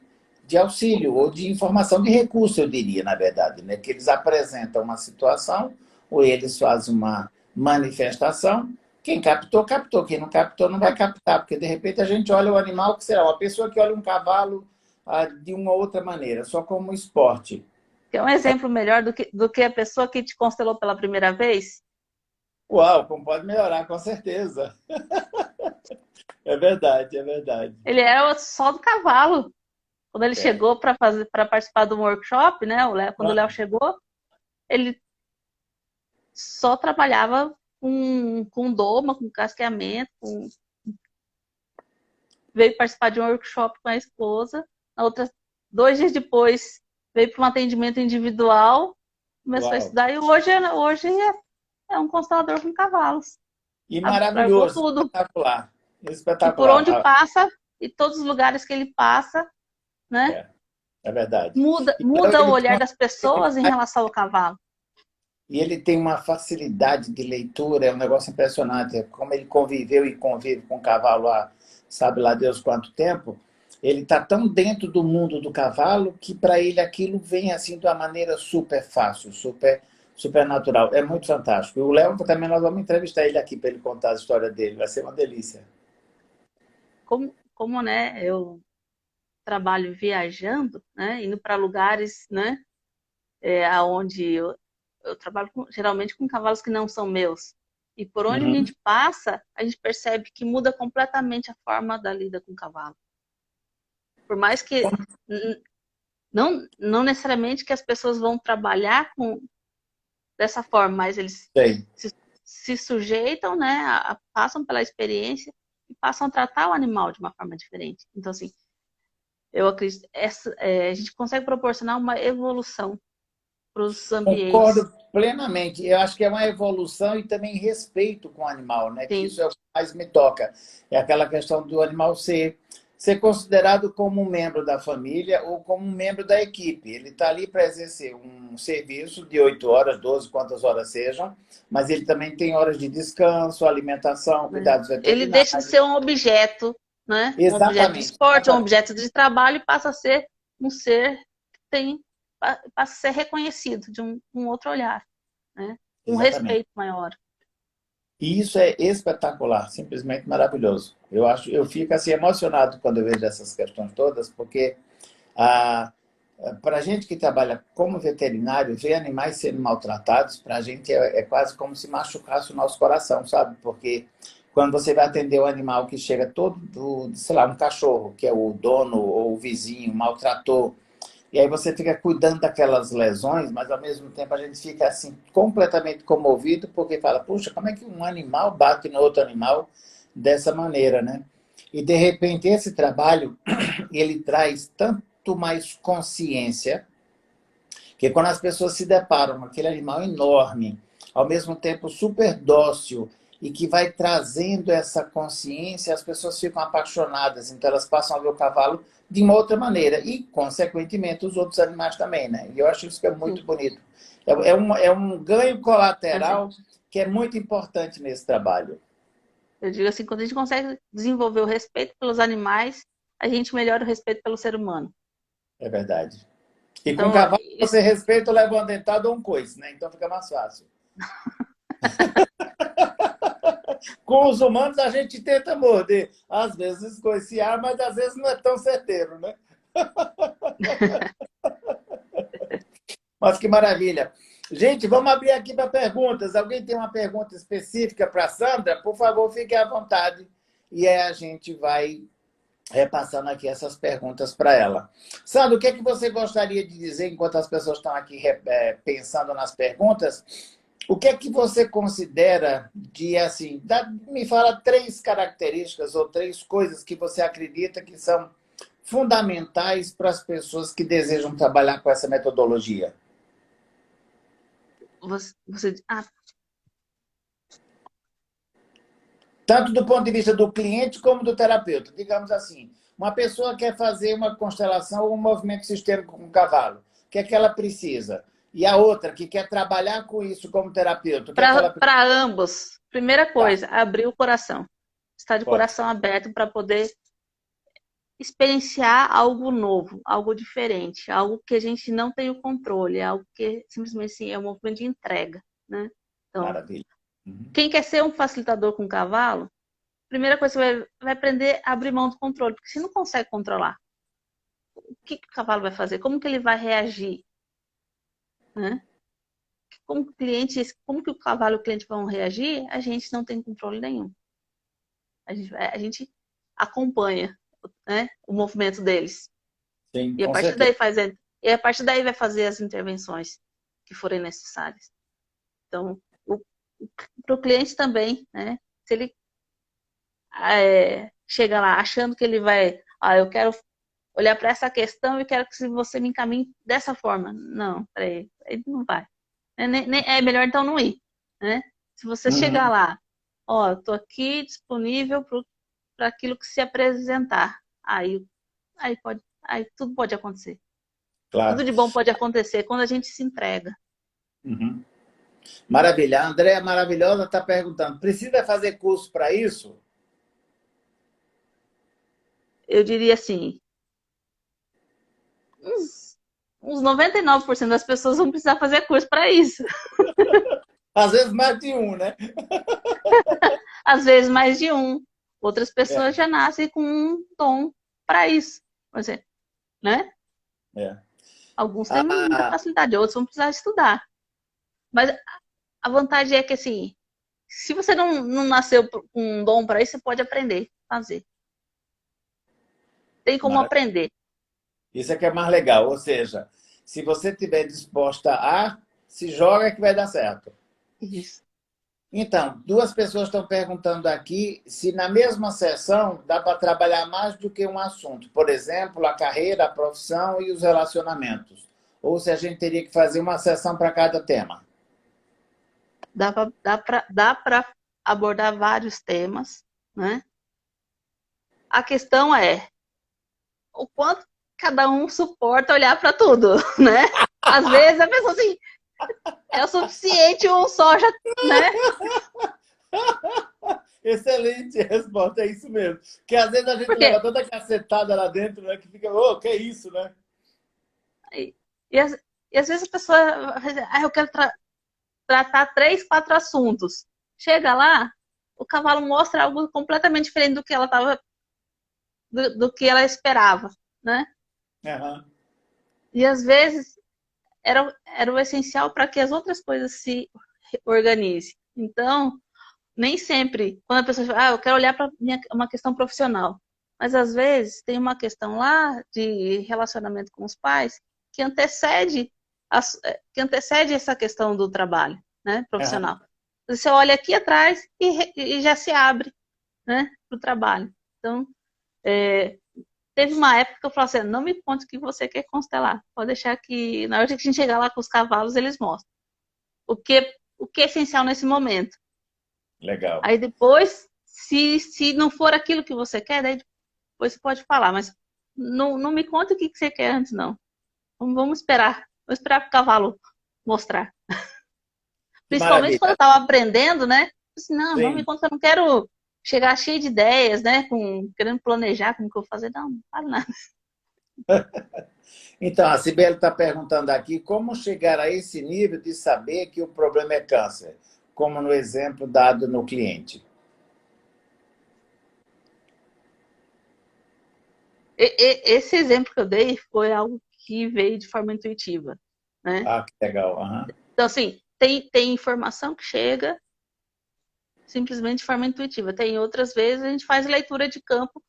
Speaker 1: auxílio ou de informação, de recurso, eu diria, na verdade, né, que eles apresentam uma situação ou eles fazem uma manifestação. Quem captou, captou. Quem não captou, não vai captar. Porque, de repente, a gente olha o animal, que será uma pessoa que olha um cavalo de uma outra maneira, só como esporte.
Speaker 2: Que é um exemplo melhor do que a pessoa que te constelou pela primeira vez.
Speaker 1: Uau, como pode melhorar, com certeza. É verdade, é verdade.
Speaker 2: Ele era só do cavalo. Quando ele
Speaker 1: É.
Speaker 2: chegou para participar do workshop, né? Quando o Léo chegou, ele só trabalhava com doma, com casqueamento, veio participar de um workshop com a esposa. Na outra, 2 dias depois, veio para um atendimento individual, começou a
Speaker 1: Uau.
Speaker 2: estudar e hoje é um constelador com cavalos.
Speaker 1: E
Speaker 2: Largou
Speaker 1: maravilhoso,
Speaker 2: tudo.
Speaker 1: espetacular.
Speaker 2: E por
Speaker 1: Espetacular.
Speaker 2: onde passa, e todos os lugares que ele passa, né?
Speaker 1: É, é verdade. Então,
Speaker 2: Muda o olhar das pessoas em relação ao cavalo.
Speaker 1: e ele tem uma facilidade de leitura, é um negócio impressionante. É como ele conviveu e convive com o cavalo há, sabe lá Deus quanto tempo, ele está tão dentro do mundo do cavalo que para ele aquilo vem assim de uma maneira super fácil, super natural. É muito fantástico. E o Léo também, nós vamos entrevistar ele aqui para ele contar a história dele. Vai ser uma delícia.
Speaker 2: Como né, eu trabalho viajando, né? Indo para lugares, né? Aonde eu trabalho geralmente com cavalos que não são meus. E por onde a
Speaker 1: Uhum.
Speaker 2: gente passa, a gente percebe que muda completamente a forma da lida com o cavalo. Por mais que não necessariamente que as pessoas vão trabalhar dessa forma, mas eles
Speaker 1: Sei.
Speaker 2: se sujeitam, né, passam pela experiência e passam a tratar o animal de uma forma diferente. Então, assim, eu acredito, a gente consegue proporcionar uma evolução para os ambientes.
Speaker 1: Concordo plenamente. Eu acho que é uma evolução e também respeito com o animal, né? Que
Speaker 2: Sim,
Speaker 1: isso é o que mais me toca. É aquela questão do animal ser considerado como um membro da família ou como um membro da equipe. Ele está ali para exercer um serviço de 8 horas, 12, quantas horas sejam, mas ele também tem horas de descanso, alimentação,
Speaker 2: né?
Speaker 1: cuidados
Speaker 2: Ele deixa de
Speaker 1: veterinários.
Speaker 2: ser um objeto, né? Um objeto de
Speaker 1: Exatamente,
Speaker 2: esporte, um
Speaker 1: exatamente,
Speaker 2: objeto de trabalho e passa a ser um ser que passa a ser reconhecido de um outro olhar, né? Um
Speaker 1: exatamente.
Speaker 2: respeito maior.
Speaker 1: E isso é espetacular, simplesmente maravilhoso. Eu fico assim emocionado quando eu vejo essas questões todas, porque para a gente que trabalha como veterinário, ver animais sendo maltratados, para a gente é quase como se machucasse o nosso coração, sabe? Porque quando você vai atender um animal que chega todo, sei lá, um cachorro, que é o dono ou o vizinho, maltratou, e aí você fica cuidando daquelas lesões, mas ao mesmo tempo a gente fica assim completamente comovido porque fala, puxa, como é que um animal bate no outro animal dessa maneira, né? E de repente esse trabalho ele traz tanto mais consciência que quando as pessoas se deparam com aquele animal enorme, ao mesmo tempo super dócil e que vai trazendo essa consciência, as pessoas ficam apaixonadas, então elas passam a ver o cavalo de uma outra maneira e, consequentemente, os outros animais também, né? E eu acho isso que é muito
Speaker 2: Sim.
Speaker 1: bonito. É um ganho
Speaker 2: É.
Speaker 1: colateral que é muito importante nesse trabalho.
Speaker 2: Eu digo assim, quando a gente consegue desenvolver o respeito pelos animais, a gente melhora o respeito pelo ser humano.
Speaker 1: É verdade. E com
Speaker 2: Então,
Speaker 1: cavalo
Speaker 2: isso,
Speaker 1: você respeita o leva uma dentada ou um coice, né? Então fica mais fácil. Com os humanos a gente tenta morder. Às vezes coiciar, mas às vezes não é tão certeiro, né? Mas que maravilha. Gente, vamos abrir aqui para perguntas. Alguém tem uma pergunta específica para a Sandra? Por favor, fique à vontade. E aí a gente vai repassando aqui essas perguntas para ela. Sandra, o que é que você gostaria de dizer enquanto as pessoas estão aqui pensando nas perguntas? O que é que você considera de, assim, me fala 3 características ou 3 coisas que você acredita que são fundamentais para as pessoas que desejam trabalhar com essa metodologia?
Speaker 2: você,
Speaker 1: Tanto do ponto de vista do cliente como do terapeuta. Digamos assim, uma pessoa quer fazer uma constelação ou um movimento sistêmico com o cavalo. O que é que ela precisa? E a outra que quer trabalhar com isso como terapeuta, o que é que ela precisa?
Speaker 2: para ambos, primeira
Speaker 1: Tá,
Speaker 2: coisa, abrir o coração. Estar de
Speaker 1: ótimo.
Speaker 2: coração aberto para poder experienciar algo novo, algo diferente, algo que a gente não tem o controle, algo que simplesmente assim, é um movimento de entrega, né? Então,
Speaker 1: Maravilha. Uhum.
Speaker 2: quem quer ser um facilitador com o cavalo, primeira coisa que você vai aprender a abrir mão do controle, porque você não consegue controlar. O que o cavalo vai fazer? Como que ele vai reagir? Né? Como que o cavalo e o cliente vão reagir? A gente não tem controle nenhum. A gente acompanha, né, o movimento deles.
Speaker 1: Sim,
Speaker 2: E a
Speaker 1: com
Speaker 2: partir
Speaker 1: certeza.
Speaker 2: daí vai fazer as intervenções que forem necessárias. Então, para o cliente também, né? Se ele chega lá achando que ele vai, eu quero olhar para essa questão e quero que você me encaminhe dessa forma. Não, peraí, ele não vai. É melhor então não ir, né? Se você chegar
Speaker 1: Uhum.
Speaker 2: lá, estou aqui disponível para aquilo que se apresentar. Aí tudo pode acontecer. Tudo
Speaker 1: Claro.
Speaker 2: de bom pode acontecer quando a gente se entrega.
Speaker 1: Uhum. Maravilha. A Andréa Maravilhosa está perguntando: precisa fazer curso para isso?
Speaker 2: Eu diria assim, uns 99% das pessoas vão precisar fazer curso para isso.
Speaker 1: Às vezes mais de um, né?
Speaker 2: Às vezes mais de um. Outras
Speaker 1: É.
Speaker 2: pessoas já nascem com um dom para isso. Por exemplo, né?
Speaker 1: É.
Speaker 2: Alguns têm muita
Speaker 1: Ah,
Speaker 2: facilidade, outros vão precisar estudar. Mas a vantagem é que, assim, se você não nasceu com um dom para isso, você pode aprender a fazer. Tem como
Speaker 1: maravilha.
Speaker 2: aprender.
Speaker 1: Isso é que é mais legal. Ou seja, se você estiver disposta a, se joga que vai dar certo.
Speaker 2: Isso.
Speaker 1: Então, duas pessoas estão perguntando aqui se na mesma sessão dá para trabalhar mais do que um assunto. Por exemplo, a carreira, a profissão e os relacionamentos. Ou se a gente teria que fazer uma sessão para cada tema.
Speaker 2: Dá para abordar vários temas, né? A questão é o quanto cada um suporta olhar para tudo, né? Às vezes a pessoa assim, é o suficiente um só já, né?
Speaker 1: Excelente resposta, é isso mesmo. Porque às vezes a gente
Speaker 2: Porque
Speaker 1: leva tanta cacetada lá dentro, né, que fica, ô, que é isso, né?
Speaker 2: e, e, às, e às vezes a pessoa, eu quero tratar 3, 4 assuntos. Chega lá, o cavalo mostra algo completamente diferente do que ela tava, do que ela esperava, né?
Speaker 1: Aham.
Speaker 2: E às vezes era o essencial para que as outras coisas se organizem. Então, nem sempre, quando a pessoa fala, eu quero olhar para uma questão profissional, mas às vezes tem uma questão lá de relacionamento com os pais que antecede, essa questão do trabalho, né,
Speaker 1: Aham.
Speaker 2: profissional. Você olha aqui atrás e já se abre, né, para o trabalho. Então, teve uma época que eu falei assim, não me conte o que você quer constelar. Pode deixar que, na hora que a gente chegar lá com os cavalos, eles mostram. O que é essencial nesse momento.
Speaker 1: Legal.
Speaker 2: Aí depois, se não for aquilo que você quer, daí depois você pode falar. Mas não me conta o que você quer antes, não. Vamos esperar. Vamos esperar para o cavalo mostrar.
Speaker 1: Que
Speaker 2: Principalmente quando eu
Speaker 1: maravilha.
Speaker 2: estava aprendendo, né? Eu disse, não me
Speaker 1: Sim.
Speaker 2: conta, eu não quero chegar cheio de ideias, né? Querendo planejar como que eu vou fazer. Não falo nada.
Speaker 1: Então, a Sibeli está perguntando aqui como chegar a esse nível de saber que o problema é câncer, como no exemplo dado no cliente.
Speaker 2: Esse exemplo que eu dei foi algo que veio de forma intuitiva, né?
Speaker 1: Ah, que legal. Aham.
Speaker 2: Então, assim, tem informação que chega simplesmente de forma intuitiva. Tem outras vezes a gente faz leitura de campo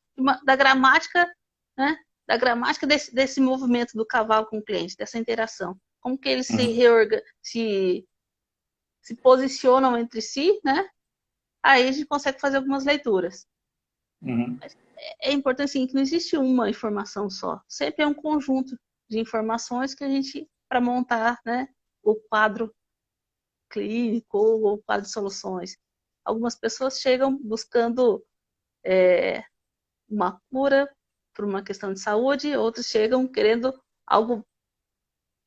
Speaker 2: da gramática, né? Da gramática desse movimento do cavalo com o cliente, dessa interação. Como que eles
Speaker 1: Uhum.
Speaker 2: se posicionam entre si, né? Aí a gente consegue fazer algumas leituras.
Speaker 1: Uhum.
Speaker 2: É importante, assim, que não existe uma informação só. Sempre é um conjunto de informações que a gente, para montar, né, o quadro clínico ou o quadro de soluções. Algumas pessoas chegam buscando uma cura por uma questão de saúde, outros chegam querendo algo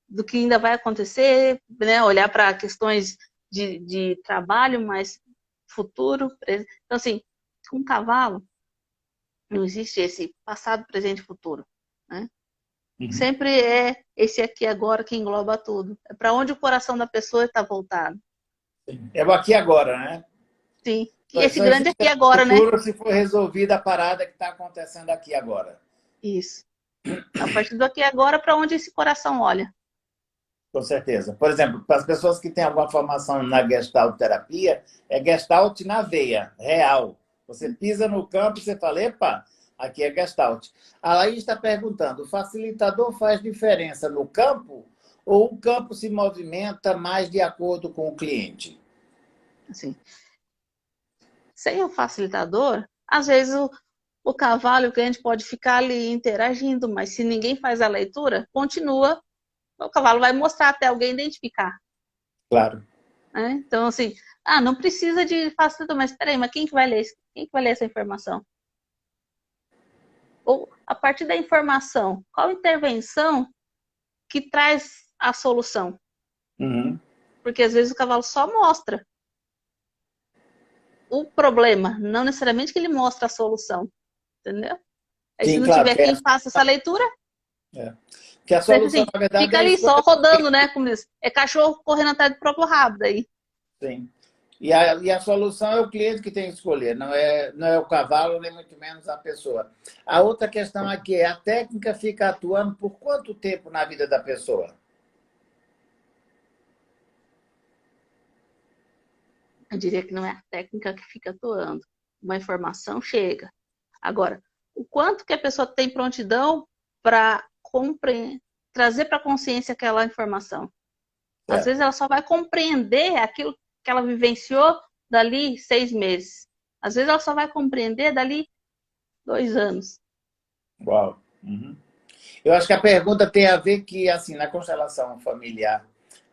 Speaker 2: do que ainda vai acontecer, né, olhar para questões de trabalho, mais futuro. Então, assim, com um cavalo, não existe esse passado, presente e futuro, né?
Speaker 1: Uhum.
Speaker 2: Sempre é esse aqui agora que engloba tudo. É para onde o coração da pessoa está voltado.
Speaker 1: É o aqui e agora, né?
Speaker 2: Sim. E esse
Speaker 1: Só
Speaker 2: grande
Speaker 1: existe
Speaker 2: aqui
Speaker 1: no
Speaker 2: agora, né?
Speaker 1: futuro se for resolvida a parada que está acontecendo aqui agora.
Speaker 2: Isso. A partir do aqui e agora, para onde esse coração olha.
Speaker 1: Com certeza. Por exemplo, para as pessoas que têm alguma formação na Gestalt terapia, é Gestalt na veia, real. Você pisa no campo e você fala, epa, aqui é Gestalt. A Laís está perguntando, o facilitador faz diferença no campo ou o campo se movimenta mais de acordo com o cliente?
Speaker 2: Assim, sem o facilitador, às vezes o cavalo, o cliente pode ficar ali interagindo, mas se ninguém faz a leitura, continua, o cavalo vai mostrar até alguém identificar.
Speaker 1: Claro.
Speaker 2: Né? Então, assim, não precisa de facilitador, mas peraí, mas quem que vai ler isso? Quem que vai ler essa informação? Ou, a partir da informação, qual intervenção que traz a solução?
Speaker 1: Uhum.
Speaker 2: Porque às vezes o cavalo só mostra o problema, não necessariamente que ele mostra a solução, entendeu? Aí se
Speaker 1: Sim,
Speaker 2: não
Speaker 1: claro.
Speaker 2: tiver quem faça essa leitura,
Speaker 1: Que a
Speaker 2: você
Speaker 1: solução,
Speaker 2: assim,
Speaker 1: na verdade,
Speaker 2: fica
Speaker 1: é a
Speaker 2: ali
Speaker 1: escolha
Speaker 2: só
Speaker 1: do
Speaker 2: rodando,
Speaker 1: cliente.
Speaker 2: né? Como diz, é cachorro correndo atrás do próprio rabo daí.
Speaker 1: Sim. E a solução é o cliente que tem que escolher, não é o cavalo, nem muito menos a pessoa. A outra questão aqui é, a técnica fica atuando por quanto tempo na vida da pessoa?
Speaker 2: Eu diria que não é a técnica que fica atuando. Uma informação chega. Agora, o quanto que a pessoa tem prontidão para trazer para a consciência aquela informação. Às vezes
Speaker 1: Certo.
Speaker 2: ela só vai compreender aquilo que ela vivenciou dali 6 meses. Às vezes ela só vai compreender dali 2 anos.
Speaker 1: Uau. Uhum. Eu acho que a pergunta tem a ver que, assim, na constelação familiar,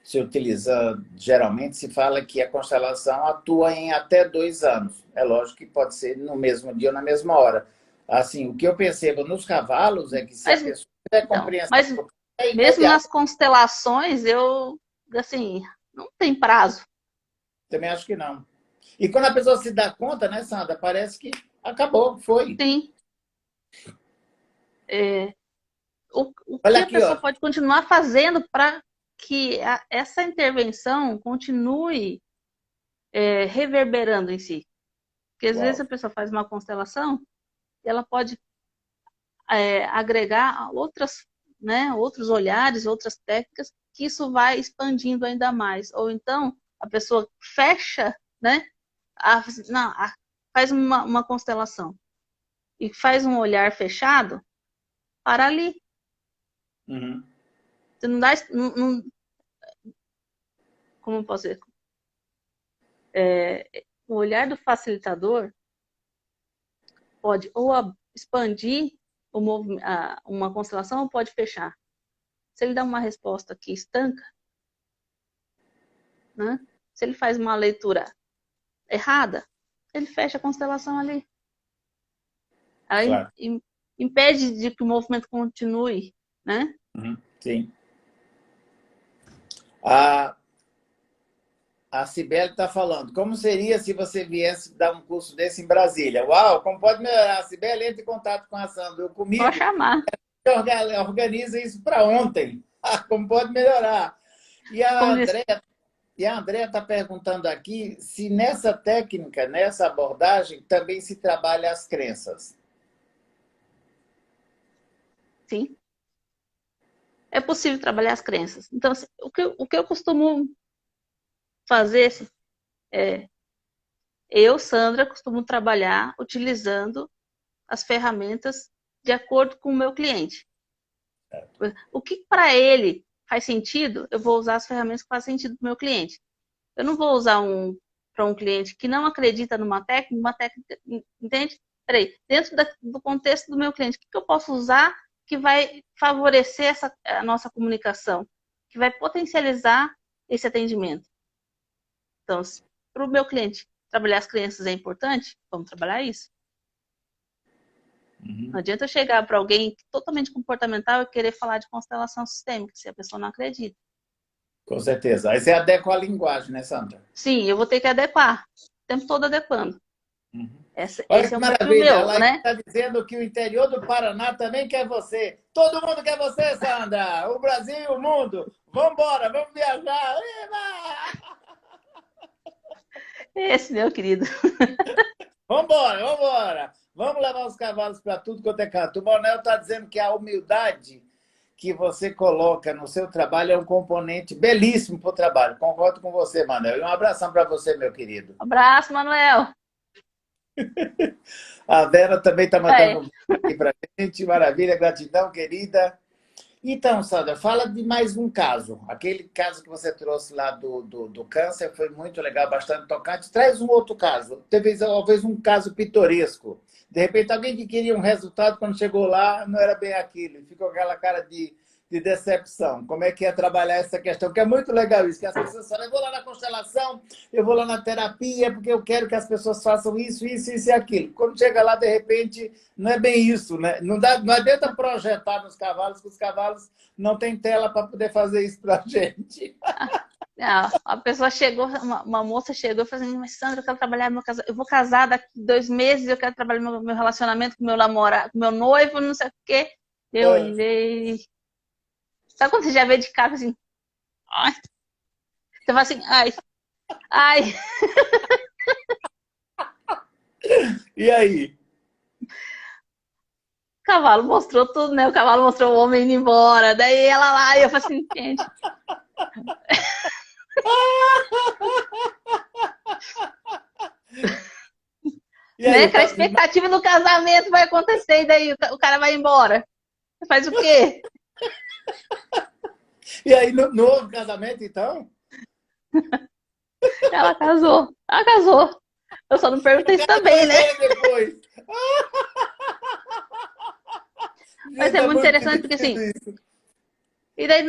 Speaker 1: se utiliza, geralmente se fala que a constelação atua em até 2 anos. É lógico que pode ser no mesmo dia ou na mesma hora. Assim, o que eu percebo nos cavalos é que se a
Speaker 2: Mas,
Speaker 1: pessoa tiver
Speaker 2: então,
Speaker 1: compreensão,
Speaker 2: mas
Speaker 1: é
Speaker 2: mesmo
Speaker 1: imediato.
Speaker 2: nas constelações, assim, não tem prazo.
Speaker 1: Também acho que não. E quando a pessoa se dá conta, né, Sandra, parece que acabou, foi.
Speaker 2: Sim. É, o que
Speaker 1: Olha
Speaker 2: a
Speaker 1: aqui,
Speaker 2: pessoa
Speaker 1: ó.
Speaker 2: pode continuar fazendo para que essa intervenção continue reverberando em si? Porque às vezes
Speaker 1: Uau.
Speaker 2: a pessoa faz uma constelação e ela pode agregar outras, né, outros olhares, outras técnicas, que isso vai expandindo ainda mais. Ou então a pessoa fecha, né, não, faz uma constelação e faz um olhar fechado para ali.
Speaker 1: Uhum.
Speaker 2: Você não dá, não, como eu posso dizer? O olhar do facilitador pode ou expandir uma constelação ou pode fechar. Se ele dá uma resposta que estanca, né? Se ele faz uma leitura errada, ele fecha a constelação ali. Ela
Speaker 1: Claro.
Speaker 2: impede de que o movimento continue, né?
Speaker 1: Uhum. Sim. A, a Cibele está falando, como seria se você viesse dar um curso desse em Brasília? Uau, como pode melhorar? Cibele, entre em contato com a Sandra. Eu,
Speaker 2: Pode
Speaker 1: comigo,
Speaker 2: chamar.
Speaker 1: organiza isso para ontem. Como pode melhorar? E a
Speaker 2: Como diz,
Speaker 1: Andréa está perguntando aqui se nessa técnica, nessa abordagem, também se trabalha as crenças.
Speaker 2: sim, é possível trabalhar as crenças. Então, assim, o que eu costumo fazer, assim, eu, Sandra, costumo trabalhar utilizando as ferramentas de acordo com o meu cliente. O que para ele faz sentido, eu vou usar as ferramentas que fazem sentido para o meu cliente. Eu não vou usar para um cliente que não acredita numa técnica, entende? Peraí, dentro do contexto do meu cliente, o que eu posso usar que vai favorecer a nossa comunicação, que vai potencializar esse atendimento? Então, para o meu cliente trabalhar as crenças é importante, vamos trabalhar isso.
Speaker 1: Uhum.
Speaker 2: Não adianta eu chegar para alguém totalmente comportamental e querer falar de constelação sistêmica, se a pessoa não acredita.
Speaker 1: Com certeza. Aí você adequa a linguagem, né, Sandra?
Speaker 2: Sim, eu vou ter que adequar, o tempo todo adequando.
Speaker 1: Uhum. Olha
Speaker 2: Esse é
Speaker 1: que
Speaker 2: o perfil
Speaker 1: maravilha. A
Speaker 2: meu,
Speaker 1: Laís
Speaker 2: né?
Speaker 1: está dizendo que o interior do Paraná também quer você. Todo mundo quer você, Sandra. O Brasil e o mundo. Vamos embora, vamos viajar. Eba!
Speaker 2: Esse, meu querido.
Speaker 1: Vamos embora, vamos embora. Vamos levar os cavalos para tudo quanto é canto. O Monel está dizendo que a humildade que você coloca no seu trabalho é um componente belíssimo para o trabalho. Concordo com você, Manel. E um abração para você, meu querido.
Speaker 2: Abraço, Manuel.
Speaker 1: A Vera também está mandando um
Speaker 2: É.
Speaker 1: beijo aqui para a gente. Maravilha, gratidão, querida. Então, Sandra, fala de mais um caso. Aquele caso que você trouxe lá do câncer foi muito legal, bastante tocante. Traz um outro caso. Talvez um caso pitoresco. De repente, alguém que queria um resultado, quando chegou lá, não era bem aquilo. Ficou aquela cara de decepção. Como é que é trabalhar essa questão? Que é muito legal isso, que as pessoas falam, eu vou lá na constelação, eu vou lá na terapia, porque eu quero que as pessoas façam isso, isso, isso e aquilo. Quando chega lá, de repente, não é bem isso, né? Não adianta projetar nos cavalos, que os cavalos não têm tela para poder fazer isso para a gente.
Speaker 2: A pessoa chegou, uma moça chegou e falou assim, mas Sandra, eu quero trabalhar meu casamento, eu vou casar daqui 2 meses, eu quero trabalhar meu relacionamento com meu namorado, com meu noivo, não sei o quê. Eu
Speaker 1: É,
Speaker 2: olhei. Sabe quando você já vê de cara assim, ai, você fala assim, ai. Ai,
Speaker 1: E aí?
Speaker 2: o cavalo mostrou tudo, né? O cavalo mostrou o homem indo embora. Daí ela lá, e eu falei assim, gente,
Speaker 1: E aí,
Speaker 2: né?
Speaker 1: o
Speaker 2: Aquela
Speaker 1: cara,
Speaker 2: expectativa do casamento vai acontecer, e daí o cara vai embora. Você faz o quê?
Speaker 1: e aí no outro casamento, então?
Speaker 2: Ela casou. Ela casou. Eu só não perguntei isso também, né?
Speaker 1: Agora depois.
Speaker 2: Mas
Speaker 1: Gente,
Speaker 2: é
Speaker 1: é
Speaker 2: muito
Speaker 1: muito
Speaker 2: interessante porque
Speaker 1: divertido
Speaker 2: assim,
Speaker 1: isso.
Speaker 2: e daí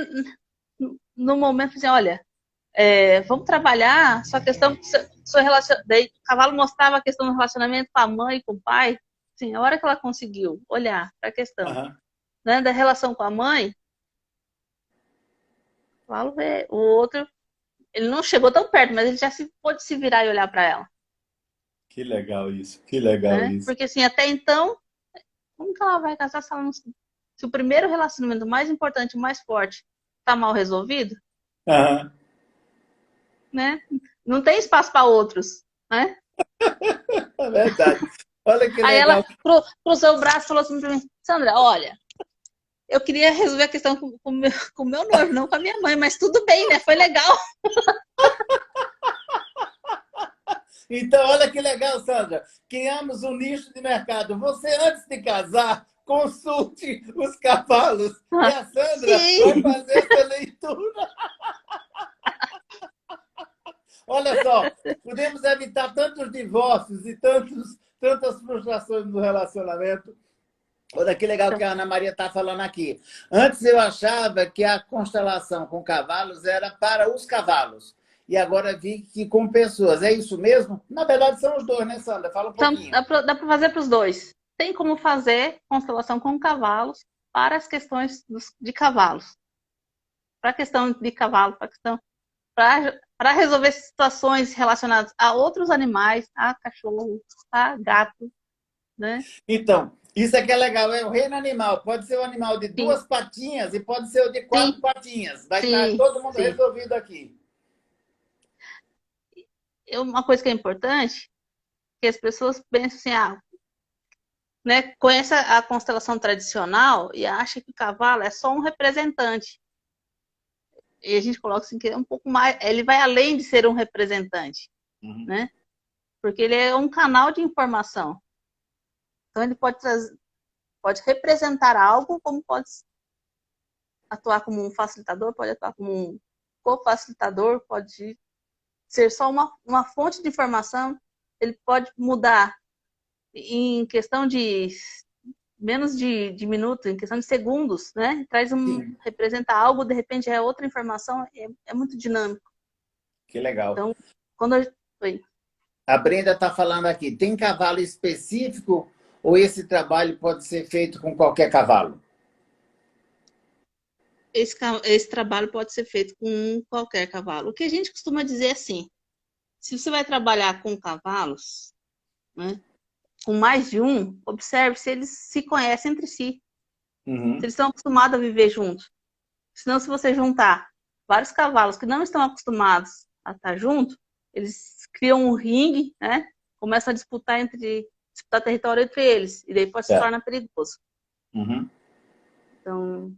Speaker 2: no momento assim, olha, vamos trabalhar sua questão, seu daí o cavalo mostrava a questão do relacionamento com a mãe, com o pai, sim, a hora que ela conseguiu olhar para a questão,
Speaker 1: Aham.
Speaker 2: né, da relação com a mãe, o cavalo vê, o outro, ele não chegou tão perto, mas ele já pôde se virar e olhar para ela,
Speaker 1: Que legal isso, que legal
Speaker 2: né?
Speaker 1: isso.
Speaker 2: Porque assim, até então, como que ela vai casar se ela não, se o primeiro relacionamento mais importante, mais forte, está mal resolvido,
Speaker 1: Aham.
Speaker 2: né? Não tem espaço para outros, né?
Speaker 1: É verdade. Olha que
Speaker 2: Aí ela
Speaker 1: legal.
Speaker 2: cruzou o braço e falou assim para mim, Sandra, olha, eu queria resolver a questão com o meu noivo, não com a minha mãe, mas tudo bem, né? Foi legal.
Speaker 1: Então, olha que legal, Sandra. Criamos um nicho de mercado. Você, antes de casar, consulte os cavalos e a Sandra vai
Speaker 2: Sim,
Speaker 1: fazer essa leitura. Olha só, podemos evitar tantos divórcios e tantas frustrações no relacionamento. Olha que legal que
Speaker 2: então,
Speaker 1: a Ana Maria está falando aqui. Antes eu achava que a constelação com cavalos era para os cavalos. E agora vi que com pessoas. É isso mesmo? Na verdade, são os dois, né, Sandra? Fala um pouquinho.
Speaker 2: dá para fazer para os dois. Tem como fazer constelação com cavalos para as questões de cavalos. Para a questão de cavalo, para questão para resolver situações relacionadas a outros animais, a cachorro, a gato, né?
Speaker 1: Então, isso é que é legal. É o reino animal. Pode ser um animal de
Speaker 2: Sim,
Speaker 1: duas patinhas e pode ser o de quatro
Speaker 2: sim,
Speaker 1: patinhas. Vai estar
Speaker 2: sim,
Speaker 1: todo mundo
Speaker 2: sim.
Speaker 1: resolvido aqui.
Speaker 2: Uma coisa que é importante, que as pessoas pensam assim, né, conhece a constelação tradicional e acha que o cavalo é só um representante. E a gente coloca assim que é um pouco mais, ele vai além de ser um representante,
Speaker 1: Uhum.
Speaker 2: né? Porque ele é um canal de informação. Então ele pode representar algo, como pode atuar como um facilitador, pode atuar como um co-facilitador, pode ser só uma fonte de informação, ele pode mudar em questão de menos de minuto, em questão de segundos, né?
Speaker 1: Sim,
Speaker 2: Representa algo, de repente é outra informação, é muito dinâmico.
Speaker 1: que legal.
Speaker 2: Então, quando eu, oi,
Speaker 1: A Brenda está falando aqui. Tem cavalo específico ou esse trabalho pode ser feito com qualquer cavalo?
Speaker 2: esse trabalho pode ser feito com qualquer cavalo. O que a gente costuma dizer é assim, se você vai trabalhar com cavalos, né, com mais de um, observe se eles se conhecem entre si, se
Speaker 1: Uhum.
Speaker 2: eles estão acostumados a viver juntos. Senão, se você juntar vários cavalos que não estão acostumados a estar juntos, eles criam um ringue, né? Começam a disputar território entre eles, e daí pode se
Speaker 1: Certo.
Speaker 2: tornar perigoso.
Speaker 1: Uhum.
Speaker 2: Então,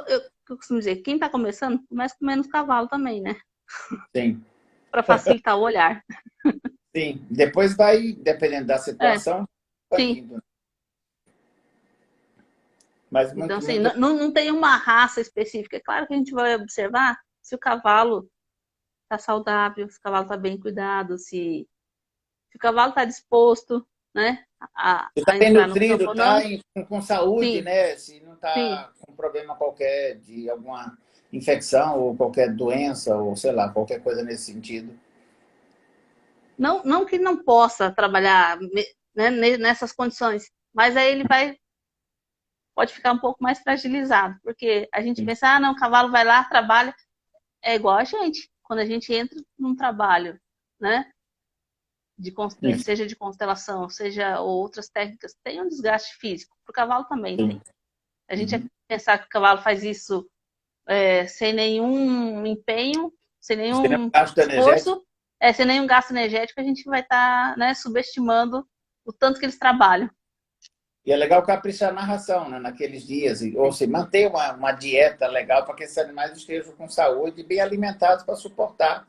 Speaker 2: eu costumo dizer, quem está começando, começa com menos cavalo também, né?
Speaker 1: Sim,
Speaker 2: Para facilitar o olhar.
Speaker 1: sim. Depois vai, dependendo da
Speaker 2: É,
Speaker 1: situação, vai
Speaker 2: sim.
Speaker 1: indo. Mas
Speaker 2: Então,
Speaker 1: muito,
Speaker 2: assim,
Speaker 1: muito.
Speaker 2: não tem uma raça específica. É claro que a gente vai observar se o cavalo está saudável, se o cavalo está bem cuidado, se o cavalo está disposto, né,
Speaker 1: Você está
Speaker 2: a
Speaker 1: bem
Speaker 2: entrar no
Speaker 1: nutrido,
Speaker 2: campo ou não.
Speaker 1: com saúde,
Speaker 2: Sim,
Speaker 1: né? Se não
Speaker 2: sim.
Speaker 1: está com problema qualquer de alguma infecção ou qualquer doença, ou sei lá, qualquer coisa nesse sentido.
Speaker 2: Não que não possa trabalhar, né, nessas condições, mas aí pode ficar um pouco mais fragilizado, porque a gente pensa, não, o cavalo vai lá, trabalha, é igual a gente, quando a gente entra num trabalho, né, seja de constelação, seja outras técnicas, tem um desgaste físico, o cavalo também
Speaker 1: Sim.
Speaker 2: tem. A gente
Speaker 1: Uhum.
Speaker 2: pensar que o cavalo faz isso sem nenhum empenho, sem
Speaker 1: Sem
Speaker 2: nenhum
Speaker 1: gasto energético.
Speaker 2: esforço, sem nenhum gasto energético, a gente vai estar, né, subestimando o tanto que eles trabalham.
Speaker 1: E é legal caprichar na ração, né, naqueles dias. Ou seja, manter uma dieta legal para que esses animais estejam com saúde e bem alimentados para suportar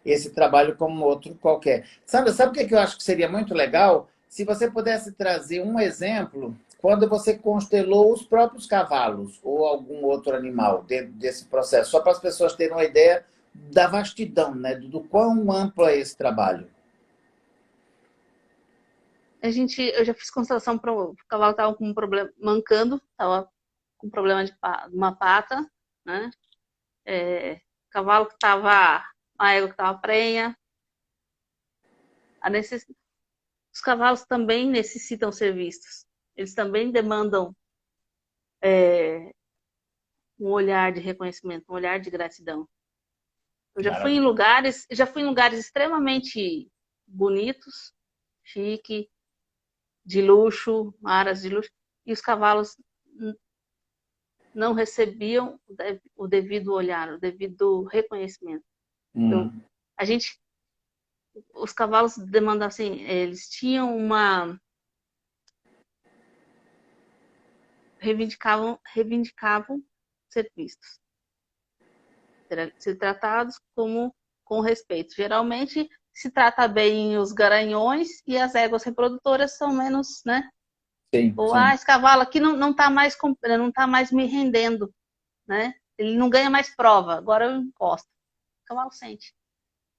Speaker 1: esse trabalho como outro qualquer. Sandra, sabe o que eu acho que seria muito legal? Se você pudesse trazer um exemplo quando você constelou os próprios cavalos ou algum outro animal dentro desse processo, só para as pessoas terem uma ideia da vastidão, né, do quão amplo é esse trabalho.
Speaker 2: Eu já fiz constelação para o cavalo que estava com um problema, mancando, estava com problema de uma pata, né? Cavalo que estava, a égua que estava prenha. Os cavalos também necessitam ser vistos. Eles também demandam um olhar de reconhecimento, um olhar de gratidão. Eu
Speaker 1: Maravilha.
Speaker 2: já fui em lugares extremamente bonitos, chique, de luxo, aras de luxo, e os cavalos não recebiam o devido olhar, o devido reconhecimento. Então, a gente, os cavalos demandam assim, eles tinham reivindicavam ser vistos, ser tratados com respeito. Geralmente se trata bem os garanhões e as éguas reprodutoras são menos, né?
Speaker 1: Sim,
Speaker 2: Ou,
Speaker 1: sim.
Speaker 2: esse cavalo aqui não tá mais me rendendo, né? Ele não ganha mais prova, agora eu encosto. O cavalo sente,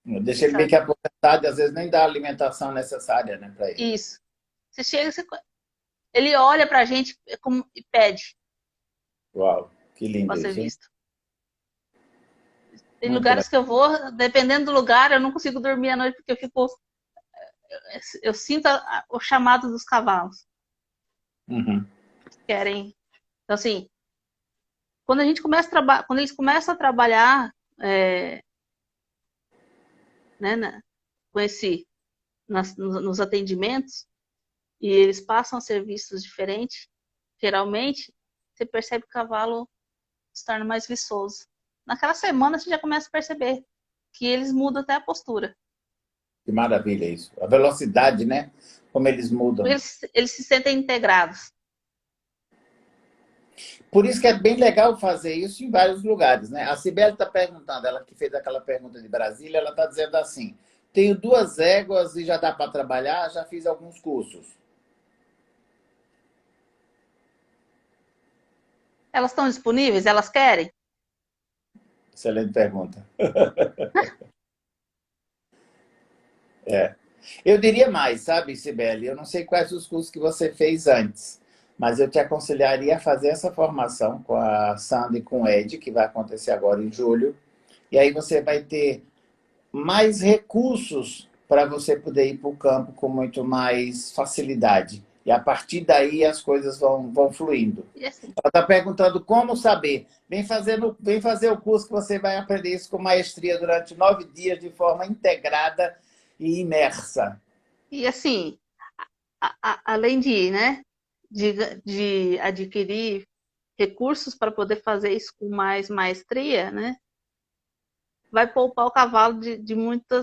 Speaker 1: Deixa ele meio
Speaker 2: sabe?
Speaker 1: que aposentado e às vezes nem dá a alimentação necessária, né, para ele.
Speaker 2: Isso. Você chega, ele olha pra gente e pede
Speaker 1: Uau, que
Speaker 2: para
Speaker 1: lindo
Speaker 2: ser
Speaker 1: isso, hein?
Speaker 2: visto. Tem
Speaker 1: Muito
Speaker 2: lugares
Speaker 1: legal.
Speaker 2: que eu vou, dependendo do lugar, eu não consigo dormir à noite porque eu sinto o chamado dos cavalos.
Speaker 1: Uhum.
Speaker 2: Querem. Então, assim, quando eles começam a trabalhar, né, com nos atendimentos, e eles passam a ser vistos diferente, geralmente, você percebe que o cavalo se torna mais viçoso. Naquela semana, você já começa a perceber que eles mudam até a postura.
Speaker 1: Que maravilha isso. A velocidade, né? Como eles mudam.
Speaker 2: Eles se sentem integrados.
Speaker 1: Por isso que é bem legal fazer isso em vários lugares, né? A Cibele está perguntando, ela que fez aquela pergunta de Brasília, ela está dizendo assim: tenho 2 éguas e já dá para trabalhar, já fiz alguns cursos.
Speaker 2: Elas estão disponíveis? Elas querem?
Speaker 1: Excelente pergunta. Eu diria mais, sabe, Cibele? Eu não sei quais os cursos que você fez antes, mas eu te aconselharia a fazer essa formação com a Sandra e com o Ed, que vai acontecer agora em julho. E aí você vai ter mais recursos para você poder ir para o campo com muito mais facilidade. E a partir daí as coisas vão fluindo.
Speaker 2: E assim,
Speaker 1: Ela está perguntando como saber. Vem fazer o curso que você vai aprender isso com maestria durante 9 dias de forma integrada e imersa.
Speaker 2: e assim, além né, de adquirir recursos para poder fazer isso com mais maestria, né, vai poupar o cavalo de muito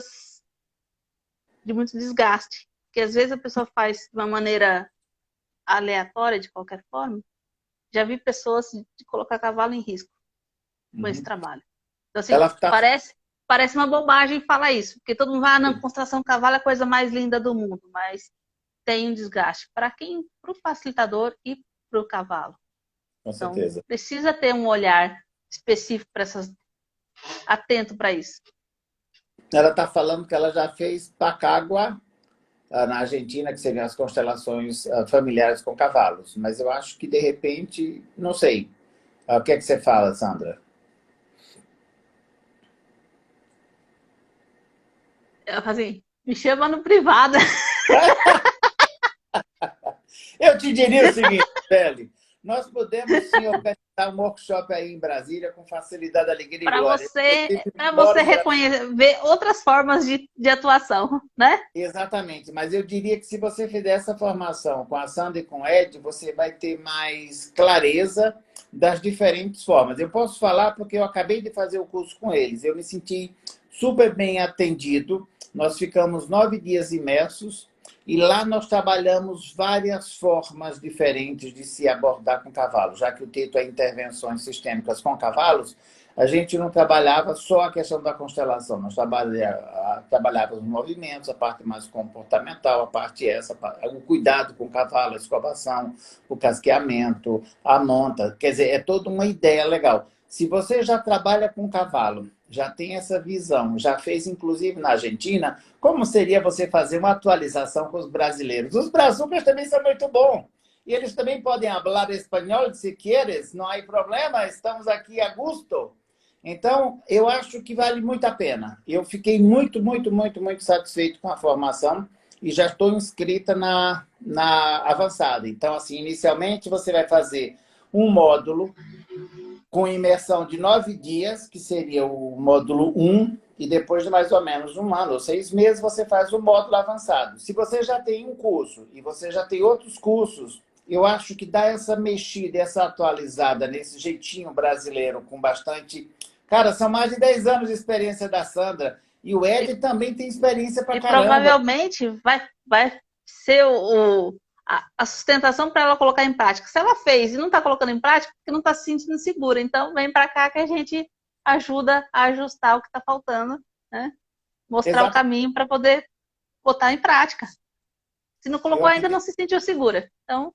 Speaker 2: desgaste. Porque às vezes a pessoa faz de uma maneira aleatória, de qualquer forma. Já vi pessoas de colocar cavalo em risco com esse trabalho. Então, assim,
Speaker 1: Ela está.
Speaker 2: parece uma bobagem falar isso, porque todo mundo vai, não, constelação cavalo é a coisa mais linda do mundo, mas tem um desgaste para quem? Para o facilitador e para o cavalo.
Speaker 1: Com
Speaker 2: Então,
Speaker 1: certeza.
Speaker 2: precisa ter um olhar específico para atento para isso.
Speaker 1: Ela está falando que ela já fez Pacágua, na Argentina, que seriam as constelações familiares com cavalos. Mas eu acho que, de repente, não sei. O que é que você fala, Sandra?
Speaker 2: Assim, me chama no privado.
Speaker 1: Eu te diria o seguinte, Beli. Nós podemos sim organizar um workshop aí em Brasília com facilidade, alegria e
Speaker 2: Para
Speaker 1: glória.
Speaker 2: você, para
Speaker 1: Moro
Speaker 2: você
Speaker 1: em Brasília.
Speaker 2: reconhecer, ver outras formas de atuação, né?
Speaker 1: Exatamente, mas eu diria que se você fizer essa formação com a Sandra e com o Ed, você vai ter mais clareza das diferentes formas. Eu posso falar porque eu acabei de fazer o curso com eles. Eu me senti super bem atendido. Nós ficamos 9 dias imersos e lá nós trabalhamos várias formas diferentes de se abordar com cavalos. Já que o título é Intervenções Sistêmicas com Cavalos, a gente não trabalhava só a questão da constelação, nós trabalhávamos os movimentos, a parte mais comportamental, a parte o cuidado com o cavalo, a escovação, o casqueamento, a monta. Quer dizer, é toda uma ideia legal. Se você já trabalha com cavalo, já tem essa visão, já fez inclusive na Argentina, como seria você fazer uma atualização com os brasileiros? Os brazucas também são muito bons. E eles também podem falar espanhol, se queres, não há problema, estamos aqui a gosto. Então, eu acho que vale muito a pena. Eu fiquei muito, muito, muito, muito satisfeito com a formação e já estou inscrita na avançada. Então, assim, inicialmente você vai fazer um módulo com imersão de 9 dias, que seria o módulo 1, e depois de mais ou menos 1 ano ou 6 meses, você faz o módulo avançado. Se você já tem um curso e você já tem outros cursos, eu acho que dá essa mexida, essa atualizada nesse jeitinho brasileiro, com bastante... Cara, são mais de 10 anos de experiência da Sandra. E o Ed também tem experiência pra
Speaker 2: E
Speaker 1: caramba.
Speaker 2: provavelmente vai ser a sustentação para ela colocar em prática. Se ela fez e não está colocando em prática, porque não está se sentindo segura. Então, vem para cá que a gente ajuda a ajustar o que está faltando, né? Mostrar o
Speaker 1: Exato.
Speaker 2: caminho para poder botar em prática. Se não
Speaker 1: Eu
Speaker 2: colocou ainda, não
Speaker 1: acredito.
Speaker 2: se sentiu segura. Então,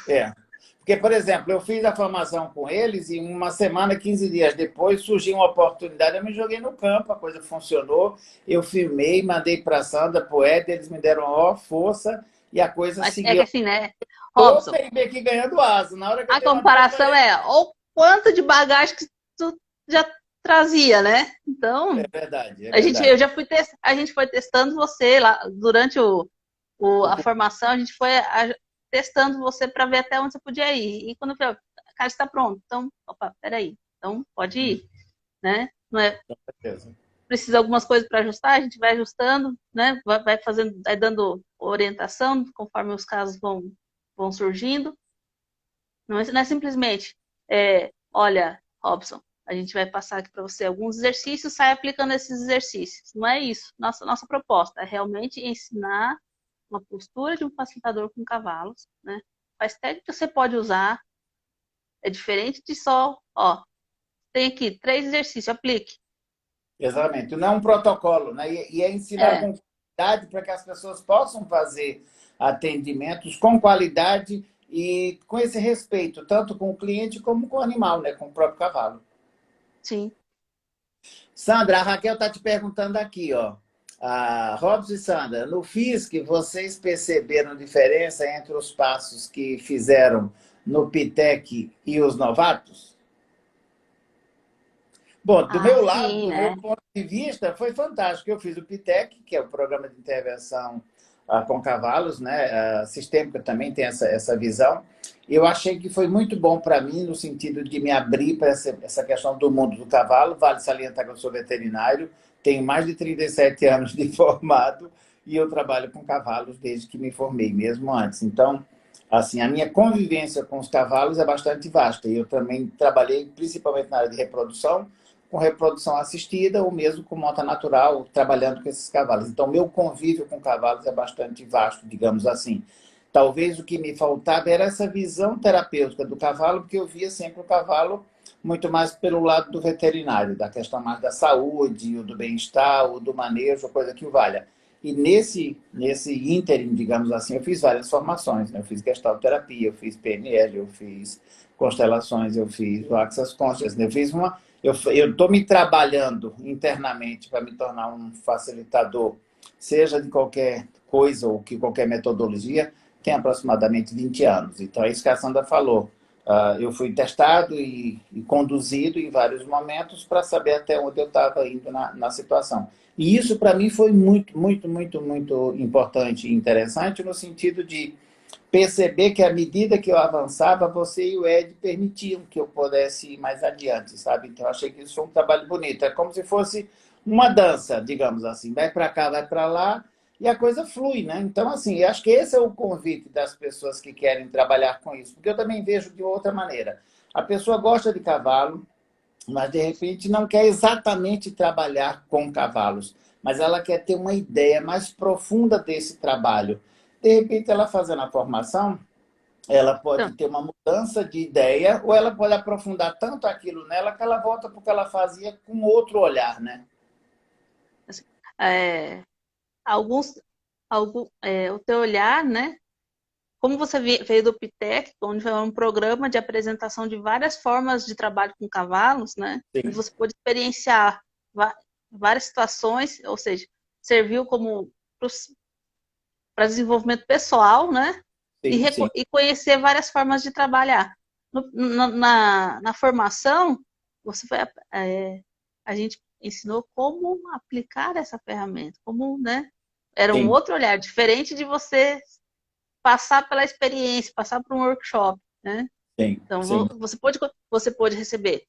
Speaker 1: É. Porque, por exemplo, eu fiz a formação com eles e uma semana, 15 dias depois, surgiu uma oportunidade, eu me joguei no campo, a coisa funcionou, eu filmei, mandei para a Sandra, para o Ed, eles me deram ó força e a coisa
Speaker 2: é que
Speaker 1: seguiu.
Speaker 2: assim, né,
Speaker 1: Tô
Speaker 2: Robson,
Speaker 1: meio que ganhando asa. Na hora que eu
Speaker 2: a
Speaker 1: dei uma dor,
Speaker 2: comparação é o quanto de bagagem que tu já trazia, né?
Speaker 1: é
Speaker 2: Então,
Speaker 1: verdade, é
Speaker 2: eu
Speaker 1: verdade.
Speaker 2: já fui a gente foi testando você lá durante a formação, a gente foi testando você para ver até onde você podia ir. E quando eu falei, cara, está pronto. Então, opa, peraí. Então, pode ir, né? Não é,
Speaker 1: Com certeza.
Speaker 2: precisa de algumas coisas para ajustar, a gente vai ajustando, né? Vai fazendo, vai dando orientação conforme os casos vão surgindo. Não é simplesmente, olha, Robson, a gente vai passar aqui para você alguns exercícios, sai aplicando esses exercícios. Não é isso. Nossa proposta é realmente ensinar uma postura de um facilitador com cavalos, né? Quais técnicas você pode usar, é diferente de só, ó, tem aqui 3 exercícios, aplique.
Speaker 1: Exatamente. Não é um protocolo, né? E é ensinar
Speaker 2: É,
Speaker 1: com qualidade para que as pessoas possam fazer atendimentos com qualidade e com esse respeito, tanto com o cliente como com o animal, né? Com o próprio cavalo.
Speaker 2: sim.
Speaker 1: Sandra, a Raquel está te perguntando aqui, ó. Robson e Sandra, no FISC, vocês perceberam diferença entre os passos que fizeram no PITEC e os novatos? Bom, do
Speaker 2: Ah,
Speaker 1: meu lado,
Speaker 2: sim,
Speaker 1: do meu
Speaker 2: né?
Speaker 1: ponto de vista, foi fantástico. Eu fiz o PITEC, que é o Programa de Intervenção com Cavalos, né? Sistêmica também tem essa visão. Eu achei que foi muito bom para mim, no sentido de me abrir para essa questão do mundo do cavalo. Vale salientar que eu sou veterinário, tenho mais de 37 anos de formado e eu trabalho com cavalos desde que me formei, mesmo antes. Então, assim, a minha convivência com os cavalos é bastante vasta. E eu também trabalhei principalmente na área de reprodução, com reprodução assistida ou mesmo com monta natural, trabalhando com esses cavalos. Então, meu convívio com cavalos é bastante vasto, digamos assim. Talvez o que me faltava era essa visão terapêutica do cavalo, porque eu via sempre o cavalo muito mais pelo lado do veterinário, da questão mais da saúde, ou do bem-estar, ou do manejo, coisa que o valha. E nesse ínterim, digamos assim, eu fiz várias formações, né? Eu fiz gestalterapia, eu fiz PNL, eu fiz constelações, eu fiz o Access Consciousness, né? Eu estou me trabalhando internamente para me tornar um facilitador, seja de qualquer coisa ou que qualquer metodologia, tem aproximadamente 20 anos. Então, é isso que a Sandra falou. Eu fui testado e conduzido em vários momentos para saber até onde eu estava indo na situação. E isso, para mim, foi muito, muito, muito, muito importante e interessante no sentido de perceber que à medida que eu avançava, você e o Ed permitiam que eu pudesse ir mais adiante, sabe? Então, eu achei que isso foi um trabalho bonito. É como se fosse uma dança, digamos assim. Vai para cá, vai para lá, e a coisa flui, né? Então, assim, eu acho que esse é o convite das pessoas que querem trabalhar com isso, porque eu também vejo de outra maneira. A pessoa gosta de cavalo, mas de repente não quer exatamente trabalhar com cavalos, mas ela quer ter uma ideia mais profunda desse trabalho. De repente, ela fazendo a formação, ela pode
Speaker 2: Então,
Speaker 1: ter uma mudança de ideia, ou ela pode aprofundar tanto aquilo nela que ela volta para o que ela fazia com outro olhar, né?
Speaker 2: assim, é, alguns, o teu olhar, né? Como você veio do PITEC, onde foi um programa de apresentação de várias formas de trabalho com cavalos, né? Onde
Speaker 1: Sim,
Speaker 2: você pôde experienciar várias situações, ou seja, serviu como para desenvolvimento pessoal, né? E,
Speaker 1: sim, sim,
Speaker 2: e conhecer várias formas de trabalhar. Na formação, você foi, a gente ensinou como aplicar essa ferramenta, como, né? Era um
Speaker 1: sim,
Speaker 2: outro olhar, diferente de você passar pela experiência, passar por um workshop, né?
Speaker 1: sim,
Speaker 2: Então,
Speaker 1: sim,
Speaker 2: você pode receber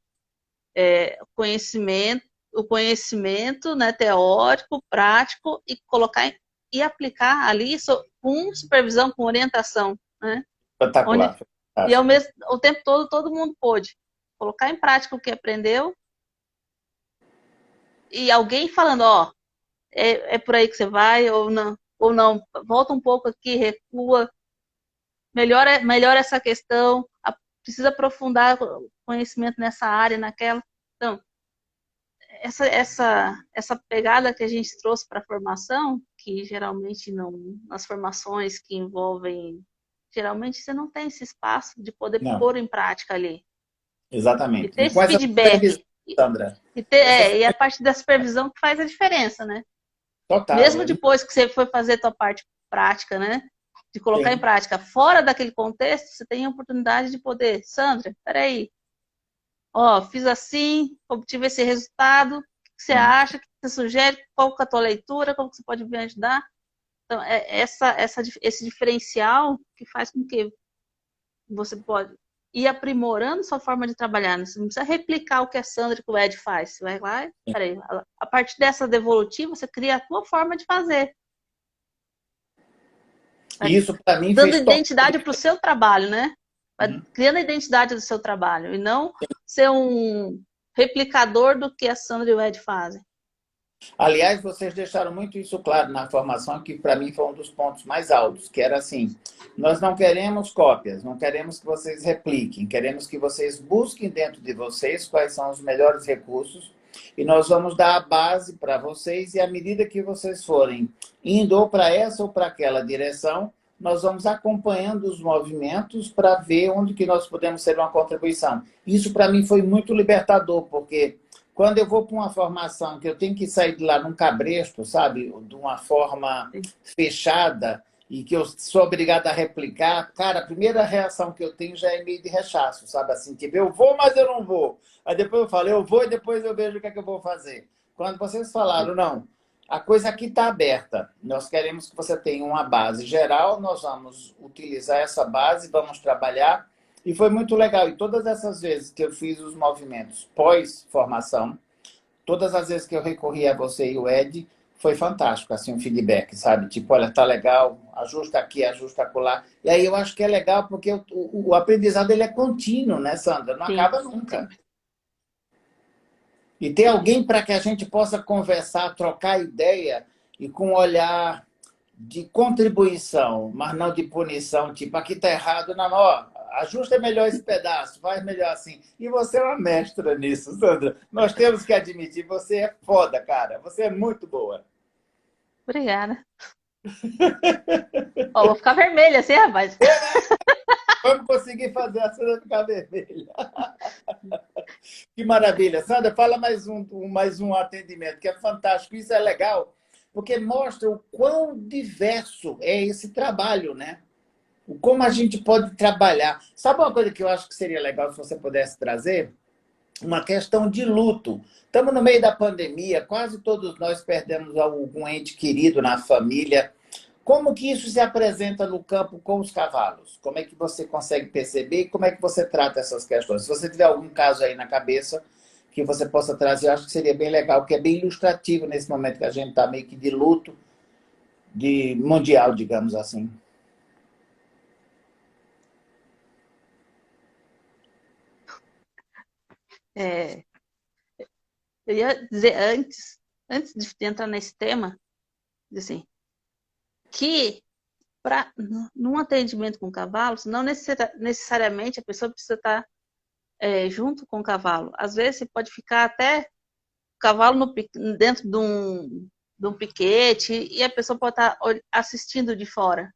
Speaker 2: conhecimento, o conhecimento, né, teórico, prático e colocar e aplicar ali com supervisão, com orientação, né?
Speaker 1: espetacular,
Speaker 2: Onde e
Speaker 1: fantástico.
Speaker 2: o tempo todo mundo pôde colocar em prática o que aprendeu e alguém falando, ó, é por aí que você vai ou não, volta um pouco aqui, recua, melhora essa questão, precisa aprofundar o conhecimento nessa área, naquela. Então, essa pegada que a gente trouxe para a formação, que geralmente não, nas formações que envolvem, geralmente você não tem esse espaço de poder
Speaker 1: Não,
Speaker 2: pôr em prática ali. E
Speaker 1: exatamente.
Speaker 2: ter
Speaker 1: E com
Speaker 2: esse
Speaker 1: essa supervisão,
Speaker 2: feedback.
Speaker 1: Sandra, essa
Speaker 2: E a parte da supervisão que faz a diferença, né?
Speaker 1: total,
Speaker 2: Mesmo depois que você for fazer a tua parte prática, né? De colocar em
Speaker 1: sim.
Speaker 2: prática fora daquele contexto, você tem a oportunidade de poder, Sandra, peraí, ó, fiz assim, obtive esse resultado, o que você
Speaker 1: Sim.
Speaker 2: acha, o que você sugere, qual que é a tua leitura, como que você pode me ajudar? Então, esse diferencial que faz com que você pode ir aprimorando sua forma de trabalhar. Né? Você não precisa replicar o que a Sandra e o Ed faz. Você vai lá, peraí, a partir dessa devolutiva, você cria a tua forma de fazer. Vai
Speaker 1: E isso, para mim,
Speaker 2: dando
Speaker 1: fez total
Speaker 2: identidade para o seu trabalho, né? Vai
Speaker 1: diferença.
Speaker 2: criando a identidade do seu trabalho e não ser um replicador do que a Sandra e o Ed fazem.
Speaker 1: Aliás, vocês deixaram muito isso claro na formação, que para mim foi um dos pontos mais altos, que era assim: nós não queremos cópias, não queremos que vocês repliquem, queremos que vocês busquem dentro de vocês quais são os melhores recursos e nós vamos dar a base para vocês e à medida que vocês forem indo ou para essa ou para aquela direção, nós vamos acompanhando os movimentos para ver onde que nós podemos ser uma contribuição. Isso para mim foi muito libertador, porque quando eu vou para uma formação que eu tenho que sair de lá num cabresto, sabe? De uma forma fechada e que eu sou obrigado a replicar, cara, a primeira reação que eu tenho já é meio de rechaço, sabe? Assim, tipo, eu vou, mas eu não vou. Aí depois eu falo, eu vou e depois eu vejo o que é que eu vou fazer. Quando vocês falaram, não, a coisa aqui está aberta. Nós queremos que você tenha uma base geral, nós vamos utilizar essa base, vamos trabalhar. E foi muito legal. E todas essas vezes que eu fiz os movimentos pós-formação, todas as vezes que eu recorri a você e o Ed, foi fantástico, assim, um feedback, sabe? Tipo, olha, tá legal, ajusta aqui, ajusta acolá. E aí eu acho que é legal porque o aprendizado ele é contínuo, né, Sandra? Não
Speaker 2: Sim,
Speaker 1: acaba nunca.
Speaker 2: sempre.
Speaker 1: E ter alguém para que a gente possa conversar, trocar ideia e com um olhar de contribuição, mas não de punição, tipo, aqui está errado, não, ó, ajusta melhor esse pedaço, faz melhor assim. E você é uma mestra nisso, Sandra. Nós temos que admitir, você é foda, cara. Você é muito boa.
Speaker 2: Obrigada. Ó, vou ficar vermelha assim, rapaz.
Speaker 1: Vamos conseguir fazer a Sandra ficar vermelha. Que maravilha. Sandra, fala mais um atendimento, que é fantástico. Isso é legal, porque mostra o quão diverso é esse trabalho, né? Como a gente pode trabalhar. Sabe uma coisa que eu acho que seria legal se você pudesse trazer? Uma questão de luto. Estamos no meio da pandemia, quase todos nós perdemos algum ente querido na família. Como que isso se apresenta no campo com os cavalos? Como é que você consegue perceber e como é que você trata essas questões? Se você tiver algum caso aí na cabeça que você possa trazer, eu acho que seria bem legal, porque é bem ilustrativo nesse momento que a gente está meio que de luto de mundial, digamos assim.
Speaker 2: É, eu ia dizer antes de entrar nesse tema, assim, que num atendimento com cavalos, não necessariamente a pessoa precisa estar junto com o cavalo. Às vezes você pode ficar até o cavalo dentro de um piquete e a pessoa pode estar assistindo de fora.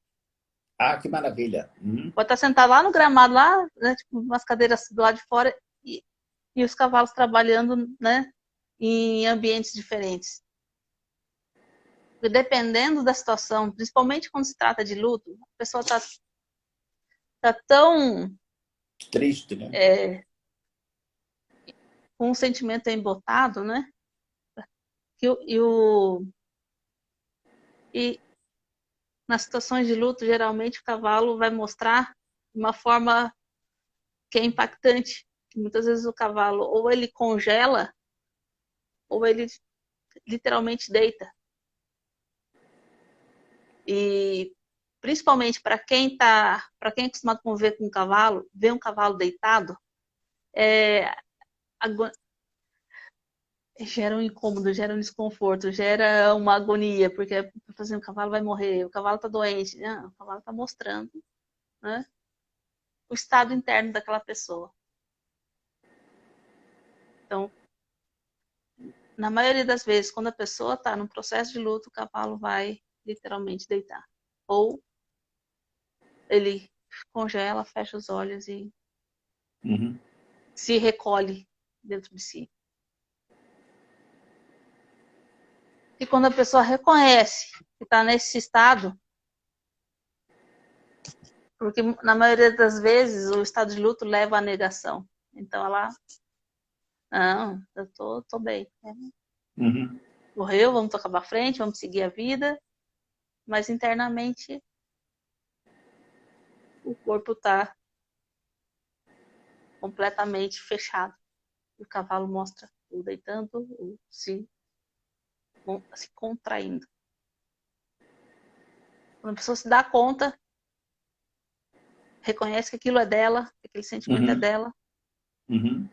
Speaker 1: Ah, que maravilha. Uhum.
Speaker 2: Pode estar sentado lá no gramado, lá, né, tipo, umas cadeiras do lado de fora e os cavalos trabalhando, né, em ambientes diferentes. E dependendo da situação, principalmente quando se trata de luto, a pessoa tá tão
Speaker 1: Triste, né?
Speaker 2: com um sentimento embotado, né? E nas situações de luto, geralmente o cavalo vai mostrar de uma forma que é impactante. Muitas vezes o cavalo ou ele congela ou ele literalmente deita. E principalmente para quem é acostumado a conviver com um cavalo, ver um cavalo deitado, é, gera um incômodo, gera um desconforto, gera uma agonia, porque assim, o cavalo vai morrer, o cavalo está doente. Não, o cavalo está mostrando, né, o estado interno daquela pessoa. Então, na maioria das vezes, quando a pessoa está num processo de luto, o cavalo vai literalmente deitar. Ou ele congela, fecha os olhos e
Speaker 1: Uhum.
Speaker 2: se recolhe dentro de si. E quando a pessoa reconhece que está nesse estado, porque na maioria das vezes o estado de luto leva à negação. Então ela, não, eu tô bem.
Speaker 1: Uhum.
Speaker 2: Morreu, vamos tocar para frente, vamos seguir a vida, mas internamente o corpo está completamente fechado. O cavalo mostra o deitando, o se contraindo. Quando a pessoa se dá conta, reconhece que aquilo é dela, que aquele sentimento é
Speaker 1: Uhum.
Speaker 2: dela,
Speaker 1: Uhum.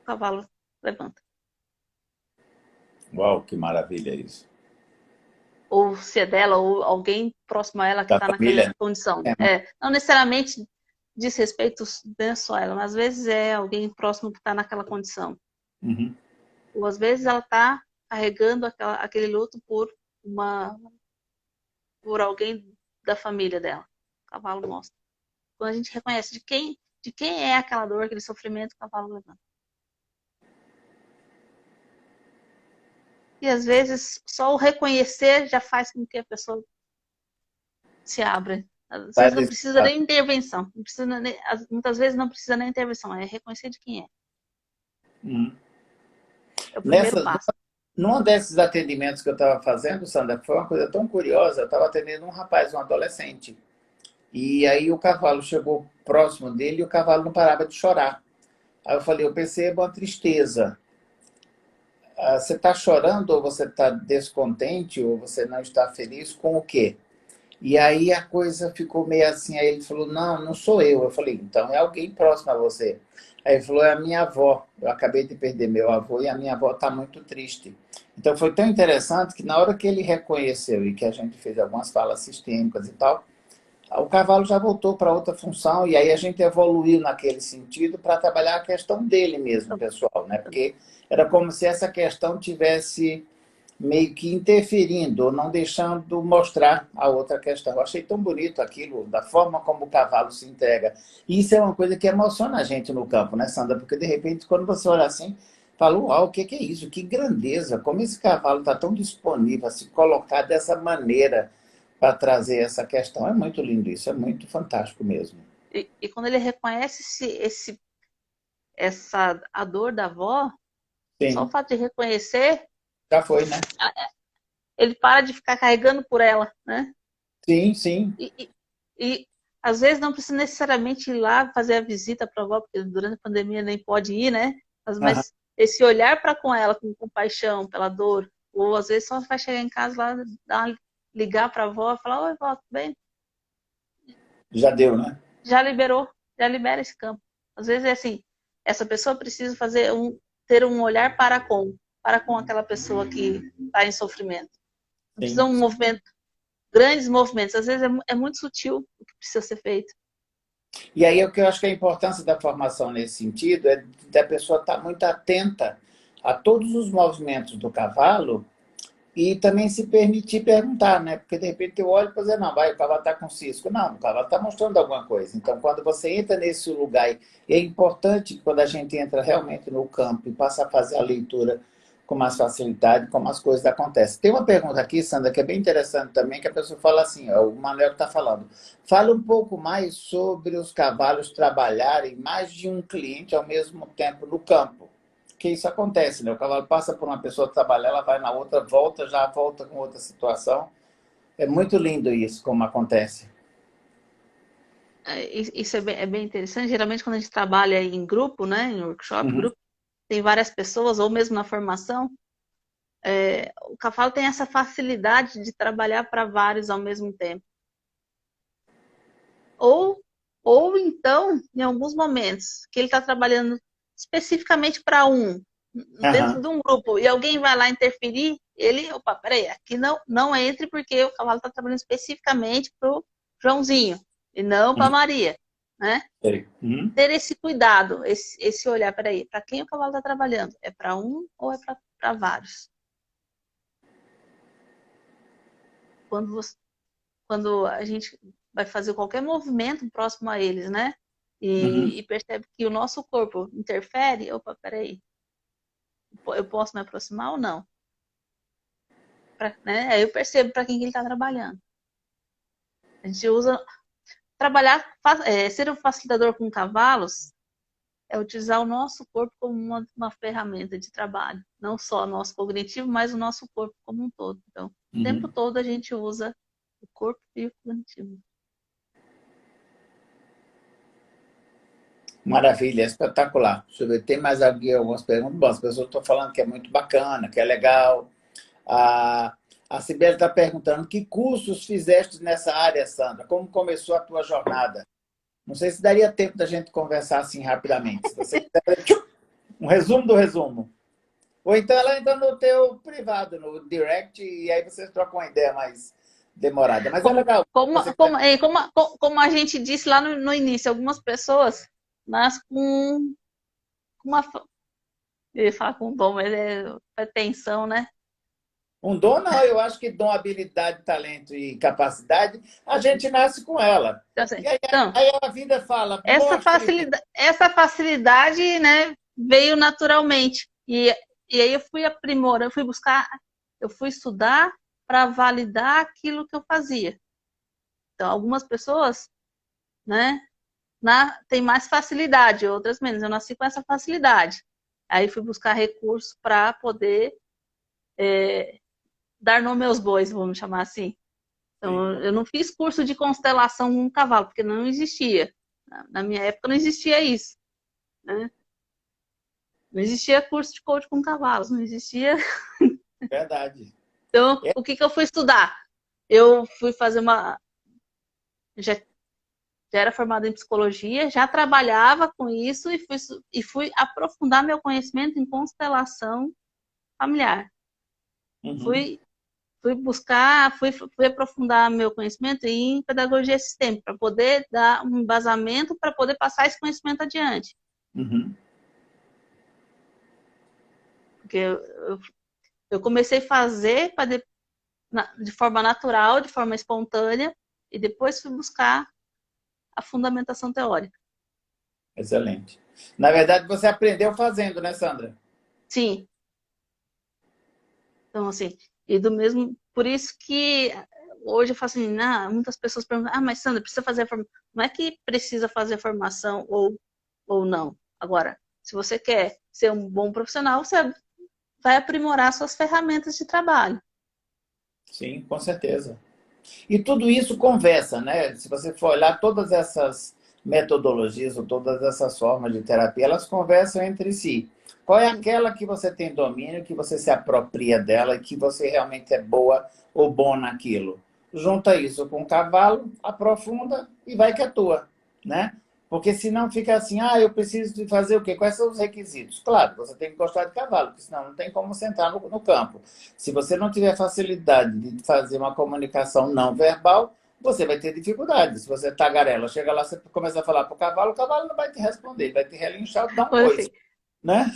Speaker 2: o cavalo levanta.
Speaker 1: Uau, que maravilha isso.
Speaker 2: Ou se é dela, ou alguém próximo a ela que
Speaker 1: Da
Speaker 2: está naquela
Speaker 1: família.
Speaker 2: condição.
Speaker 1: É.
Speaker 2: Não necessariamente diz respeito né, só a ela, mas às vezes é alguém próximo que está naquela condição.
Speaker 1: Uhum.
Speaker 2: Ou às vezes ela está carregando aquele luto por alguém da família dela. O cavalo mostra. Quando a gente reconhece de quem é aquela dor, aquele sofrimento, o cavalo levanta. E às vezes só o reconhecer já faz com que a pessoa se abra. Às
Speaker 1: Sai
Speaker 2: vezes não
Speaker 1: desse
Speaker 2: precisa
Speaker 1: estado.
Speaker 2: nem intervenção. Não precisa muitas vezes não precisa nem intervenção, é reconhecer de quem é.
Speaker 1: Uhum.
Speaker 2: É o primeiro
Speaker 1: Nessa,
Speaker 2: passo.
Speaker 1: num desses atendimentos que eu estava fazendo, Sandra, foi uma coisa tão curiosa. Eu estava atendendo um rapaz, um adolescente. E aí o cavalo chegou próximo dele e o cavalo não parava de chorar. Aí eu falei, eu percebo a tristeza. Ah, você está chorando ou você está descontente ou você não está feliz com o quê? E aí a coisa ficou meio assim. Aí ele falou, não, não sou eu. Eu falei, então é alguém próximo a você. Aí ele falou, é a minha avó. Eu acabei de perder meu avô e a minha avó está muito triste. Então foi tão interessante que na hora que ele reconheceu e que a gente fez algumas falas sistêmicas e tal, o cavalo já voltou para outra função e aí a gente evoluiu naquele sentido para trabalhar a questão dele mesmo, pessoal, né? Porque era como se essa questão tivesse meio que interferindo ou não deixando mostrar a outra questão. Eu achei tão bonito aquilo, da forma como o cavalo se entrega. E isso é uma coisa que emociona a gente no campo, né, Sandra? Porque de repente, quando você olha assim, fala, uau, o que é isso? Que grandeza! Como esse cavalo está tão disponível a se colocar dessa maneira para trazer essa questão. É muito lindo isso, é muito fantástico mesmo.
Speaker 2: E quando ele reconhece a dor da avó, só o
Speaker 1: Sim,
Speaker 2: fato de reconhecer
Speaker 1: já foi, né?
Speaker 2: ele para de ficar carregando por ela, né?
Speaker 1: Sim, sim.
Speaker 2: E às vezes não precisa necessariamente ir lá fazer a visita para a avó, porque durante a pandemia nem pode ir, né?
Speaker 1: Aham.
Speaker 2: Mas esse olhar para com ela, com compaixão, pela dor, ou às vezes só vai chegar em casa lá, ligar para a avó e falar: oi, vó, tudo bem?
Speaker 1: Já deu, né?
Speaker 2: Já liberou, já libera esse campo. Às vezes é assim, essa pessoa precisa ter um olhar para com aquela pessoa que está em sofrimento. Não precisa
Speaker 1: Sim.
Speaker 2: um movimento, grandes movimentos. Às vezes é muito sutil o que precisa ser feito.
Speaker 1: E aí o que eu acho que a importância da formação nesse sentido é da pessoa estar muito atenta a todos os movimentos do cavalo e também se permitir perguntar, né? Porque de repente eu olho para dizer, não, vai, o cavalo está com cisco. Não, o cavalo está mostrando alguma coisa. Então, quando você entra nesse lugar, e é importante que quando a gente entra realmente no campo e passa a fazer a leitura com mais facilidade, como as coisas acontecem. Tem uma pergunta aqui, Sandra, que é bem interessante também, que a pessoa fala assim, ó, o Manuel está falando, fala um pouco mais sobre os cavalos trabalharem mais de um cliente ao mesmo tempo no campo. Que isso acontece, né? O cavalo passa por uma pessoa trabalhar, ela vai na outra, volta, já volta com outra situação. É muito lindo isso, como acontece.
Speaker 2: Isso é bem interessante. Geralmente, quando a gente trabalha em grupo, né, em workshop,
Speaker 1: Uhum.
Speaker 2: grupo, tem várias pessoas, ou mesmo na formação, o cavalo tem essa facilidade de trabalhar para vários ao mesmo tempo. Ou, ou então, em alguns momentos, que ele está trabalhando especificamente para um, dentro
Speaker 1: Aham.
Speaker 2: de um grupo, e alguém vai lá interferir, ele, opa, peraí, aqui não entre porque o cavalo está trabalhando especificamente para o Joãozinho, e não para a
Speaker 1: Uhum.
Speaker 2: Maria, né?
Speaker 1: Sei. Uhum.
Speaker 2: Ter esse cuidado, esse olhar, peraí, para quem o cavalo está trabalhando? É para um ou é para vários? Quando, quando a gente vai fazer qualquer movimento próximo a eles, né?
Speaker 1: Uhum.
Speaker 2: E percebe que o nosso corpo interfere, opa, peraí, eu posso me aproximar ou não? Né? Aí eu percebo para quem que ele está trabalhando. A gente usa ser um facilitador com cavalos é utilizar o nosso corpo como uma ferramenta de trabalho. Não só o nosso cognitivo, mas o nosso corpo como um todo. Então, o tempo
Speaker 1: Uhum.
Speaker 2: todo a gente usa o corpo e o cognitivo.
Speaker 1: Maravilha, espetacular. Deixa eu ver, tem mais aqui algumas perguntas. Bom, as pessoas estão falando que é muito bacana, que é legal. A Sibeli está perguntando que cursos fizeste nessa área, Sandra? Como começou a tua jornada? Não sei se daria tempo da gente conversar assim rapidamente. Se você quiser, um resumo do resumo. Ou então ela entra no teu privado, no direct, e aí vocês trocam uma ideia mais demorada. Mas é
Speaker 2: Como,
Speaker 1: legal.
Speaker 2: como,
Speaker 1: Você...
Speaker 2: como, como a gente disse lá no início, algumas pessoas nascem com uma. Eu ia falar com dom, mas é pretensão, né?
Speaker 1: Um dom, não. Eu acho que dom, habilidade, talento e capacidade, a gente nasce com ela.
Speaker 2: Então,
Speaker 1: E
Speaker 2: assim,
Speaker 1: aí,
Speaker 2: então
Speaker 1: aí a vida fala, mostre.
Speaker 2: essa facilidade, né, veio naturalmente. E aí eu fui aprimorando, eu fui estudar para validar aquilo que eu fazia. Então, algumas pessoas, né, têm mais facilidade, outras menos. Eu nasci com essa facilidade. Aí fui buscar recursos para poder dar nome aos bois, vamos chamar assim. Então, eu não fiz curso de constelação com um cavalo, porque não existia. Na minha época não existia isso, né? Não existia curso de coach com cavalos, não existia.
Speaker 1: Verdade.
Speaker 2: Então,
Speaker 1: É.
Speaker 2: o que eu fui estudar? Eu fui fazer Já, já era formada em psicologia, já trabalhava com isso e fui aprofundar meu conhecimento em constelação familiar.
Speaker 1: Uhum,
Speaker 2: Fui, fui aprofundar meu conhecimento em pedagogia sistêmica, para poder dar um embasamento, para poder passar esse conhecimento adiante.
Speaker 1: uhum.
Speaker 2: Porque eu comecei a fazer de forma natural, de forma espontânea, e depois fui buscar a fundamentação teórica.
Speaker 1: Excelente. Na verdade, você aprendeu fazendo, né, Sandra?
Speaker 2: Sim, então assim, e do mesmo, por isso que hoje eu faço assim, muitas pessoas perguntam, mas Sandra, precisa fazer a formação? Não é que precisa fazer a formação ou não. Agora, se você quer ser um bom profissional, você vai aprimorar suas ferramentas de trabalho.
Speaker 1: Sim, com certeza. E tudo isso conversa, né? Se você for olhar todas essas metodologias ou todas essas formas de terapia, elas conversam entre si. Qual é aquela que você tem domínio, que você se apropria dela e que você realmente é boa ou bom naquilo? Junta isso com o cavalo, aprofunda e vai que é tua, né? Porque senão fica assim, eu preciso de fazer o quê? Quais são os requisitos? Claro, você tem que gostar de cavalo, porque senão não tem como sentar no campo. Se você não tiver facilidade de fazer uma comunicação não verbal, você vai ter dificuldade. Se você é tagarela, chega lá, você começa a falar para o cavalo não vai te responder, ele vai te relinchar, dar um
Speaker 2: Pois assim,
Speaker 1: coice, né?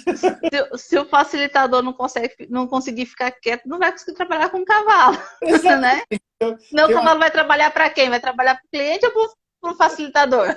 Speaker 2: se o facilitador não conseguir ficar quieto, não vai conseguir trabalhar com o cavalo, né?
Speaker 1: Exatamente.
Speaker 2: Não, o
Speaker 1: Tem uma
Speaker 2: cavalo vai trabalhar para quem? Vai trabalhar para o cliente ou para o facilitador?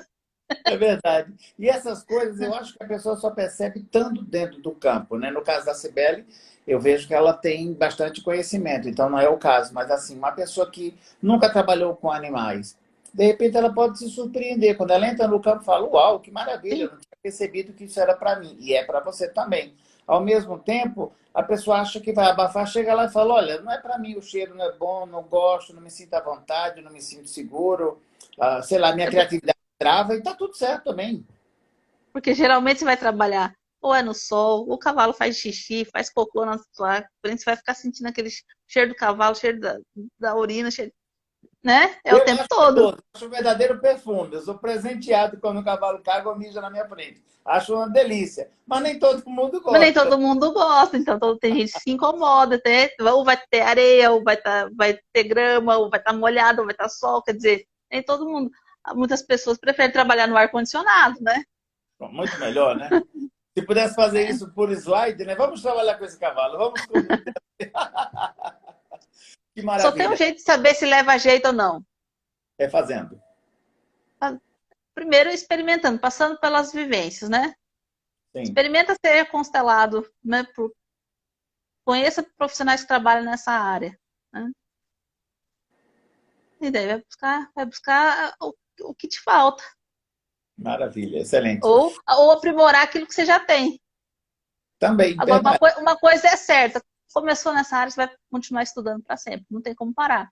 Speaker 1: É verdade. E essas coisas eu acho que a pessoa só percebe estando dentro do campo, né? No caso da Cibele, eu vejo que ela tem bastante conhecimento, então não é o caso, mas assim, uma pessoa que nunca trabalhou com animais, de repente ela pode se surpreender. Quando ela entra no campo, fala: Uau, que maravilha, eu
Speaker 2: Sim,
Speaker 1: não tinha percebido que isso era para mim. E é para você também. Ao mesmo tempo, a pessoa acha que vai abafar, chega lá e fala: Olha, não é para mim, o cheiro não é bom, não gosto, não me sinto à vontade, não me sinto seguro, sei lá, minha
Speaker 2: é por-
Speaker 1: criatividade trava e tá tudo certo também.
Speaker 2: porque geralmente você vai trabalhar ou é no sol, o cavalo faz xixi, faz cocô na sua frente, você vai ficar sentindo aquele cheiro do cavalo, cheiro da urina, cheiro, né? É o
Speaker 1: Eu
Speaker 2: tempo
Speaker 1: acho
Speaker 2: todo.
Speaker 1: gostoso, acho um verdadeiro perfume. Eu sou presenteado quando o cavalo caga ou mija na minha frente. Acho uma delícia. Mas nem todo mundo
Speaker 2: Mas nem
Speaker 1: gosta.
Speaker 2: todo mundo gosta, então tem gente que se incomoda, né? Ou vai ter areia, ou vai ter grama, ou vai estar molhado, ou vai estar sol, quer dizer, nem todo mundo. Muitas pessoas preferem trabalhar no ar-condicionado, né?
Speaker 1: Bom, muito melhor, né? Se pudesse fazer isso por slide, né? Vamos trabalhar com esse cavalo. Vamos. Que
Speaker 2: Só tem um
Speaker 1: maravilha.
Speaker 2: jeito de saber se leva jeito ou não.
Speaker 1: É fazendo.
Speaker 2: Primeiro, experimentando, passando pelas vivências, né?
Speaker 1: Sim.
Speaker 2: Experimenta ser constelado, né? Conheça profissionais que trabalham nessa área, né? E daí vai buscar o que te falta.
Speaker 1: Maravilha. Excelente.
Speaker 2: Ou aprimorar aquilo que você já tem.
Speaker 1: Também,
Speaker 2: Agora,
Speaker 1: verdade.
Speaker 2: uma coisa é certa: começou nessa área, você vai continuar estudando para sempre, não tem como parar.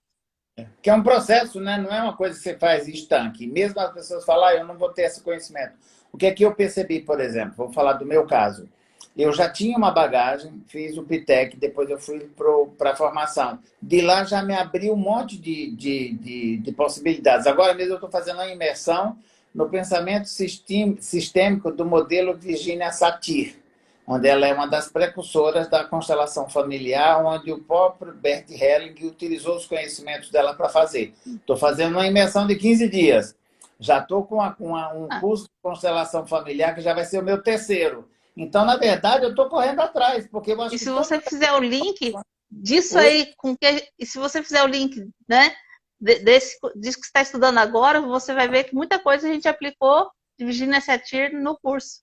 Speaker 1: Que é um processo, né? Não é uma coisa que você faz estanque. Mesmo as pessoas falam: eu não vou ter esse conhecimento. O que é que eu percebi, por exemplo? Vou falar do meu caso. Eu já tinha uma bagagem, fiz o PITEC, depois eu fui para a formação. De lá já me abriu um monte de possibilidades. Agora mesmo eu estou fazendo uma imersão no pensamento sistêmico do modelo Virginia Satir, onde ela é uma das precursoras da constelação familiar, onde o próprio Bert Helling utilizou os conhecimentos dela para fazer. Estou fazendo uma imersão de 15 dias. Já estou com um
Speaker 2: Ah,
Speaker 1: curso de constelação familiar que já vai ser o meu terceiro. Então, na verdade, eu estou correndo atrás, porque eu acho
Speaker 2: e
Speaker 1: que
Speaker 2: se
Speaker 1: todas
Speaker 2: você fizer o link disso
Speaker 1: Oi?
Speaker 2: aí, e se você fizer o link, né, disso que você está estudando agora, você vai ver que muita coisa a gente aplicou de Virginia Satir no curso,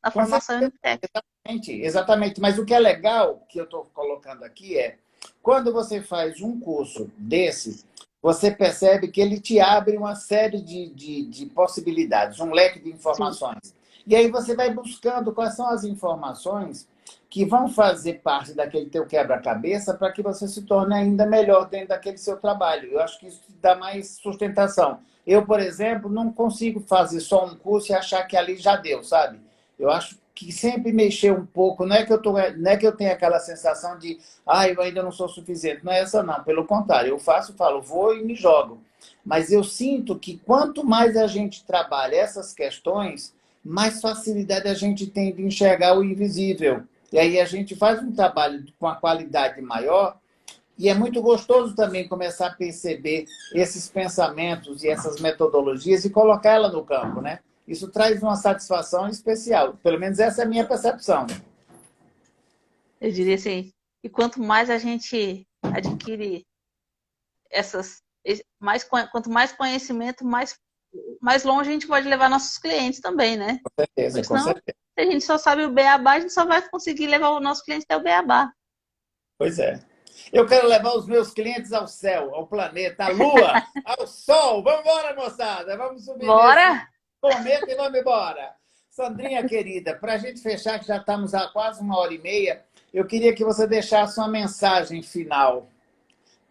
Speaker 2: na
Speaker 1: Com
Speaker 2: formação
Speaker 1: certeza,
Speaker 2: MTech.
Speaker 1: exatamente, exatamente. Mas o que é legal, que eu estou colocando aqui, é quando você faz um curso desse, você percebe que ele te abre uma série de possibilidades, um leque de
Speaker 2: Sim.
Speaker 1: informações. E aí você vai buscando quais são as informações que vão fazer parte daquele teu quebra-cabeça para que você se torne ainda melhor dentro daquele seu trabalho. Eu acho que isso te dá mais sustentação. Eu, por exemplo, não consigo fazer só um curso e achar que ali já deu, sabe? Eu acho que sempre mexer um pouco, não é que eu tenha aquela sensação de, eu ainda não sou suficiente. Não é essa não, pelo contrário, eu faço, falo, vou e me jogo. Mas eu sinto que quanto mais a gente trabalha essas questões, mais facilidade a gente tem de enxergar o invisível. E aí a gente faz um trabalho com a qualidade maior e é muito gostoso também começar a perceber esses pensamentos e essas metodologias e colocar ela no campo, né? Isso traz uma satisfação especial. Pelo menos essa é a minha percepção.
Speaker 2: Eu diria assim, e quanto mais a gente adquire quanto mais conhecimento, mais longe a gente pode levar nossos clientes também, né?
Speaker 1: Com certeza,
Speaker 2: Porque
Speaker 1: com
Speaker 2: senão,
Speaker 1: certeza.
Speaker 2: se a gente só sabe o beabá, a gente só vai conseguir levar o nosso cliente até o beabá.
Speaker 1: Pois é. Eu quero levar os meus clientes ao céu, ao planeta, à lua, ao sol. Vamos embora, moçada. Vamos subir nesse
Speaker 2: Bora?
Speaker 1: cometa e vamos embora. Sandrinha querida, para a gente fechar, que já estamos há quase 1 hora e meia, eu queria que você deixasse uma mensagem final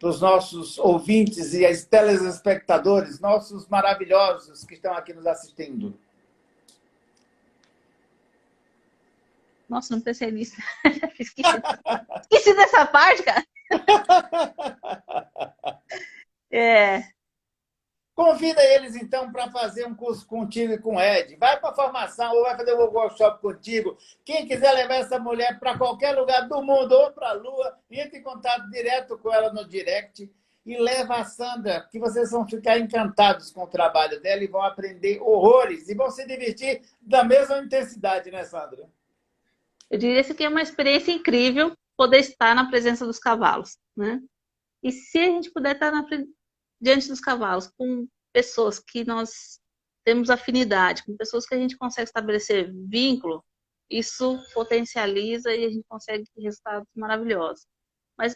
Speaker 1: para os nossos ouvintes e as telespectadores, nossos maravilhosos que estão aqui nos assistindo?
Speaker 2: Nossa, não pensei nisso. Esqueci dessa parte, cara. É.
Speaker 1: Convida eles, então, para fazer um curso contigo e com o Ed. Vai para a formação ou vai fazer um workshop contigo. Quem quiser levar essa mulher para qualquer lugar do mundo ou para a Lua, entre em contato direto com ela no direct e leva a Sandra, que vocês vão ficar encantados com o trabalho dela e vão aprender horrores e vão se divertir da mesma intensidade, né, Sandra?
Speaker 2: Eu diria que é uma experiência incrível poder estar na presença dos cavalos, né? E se a gente puder estar diante dos cavalos com pessoas que nós temos afinidade, com pessoas que a gente consegue estabelecer vínculo, isso potencializa e a gente consegue resultados maravilhosos. Mas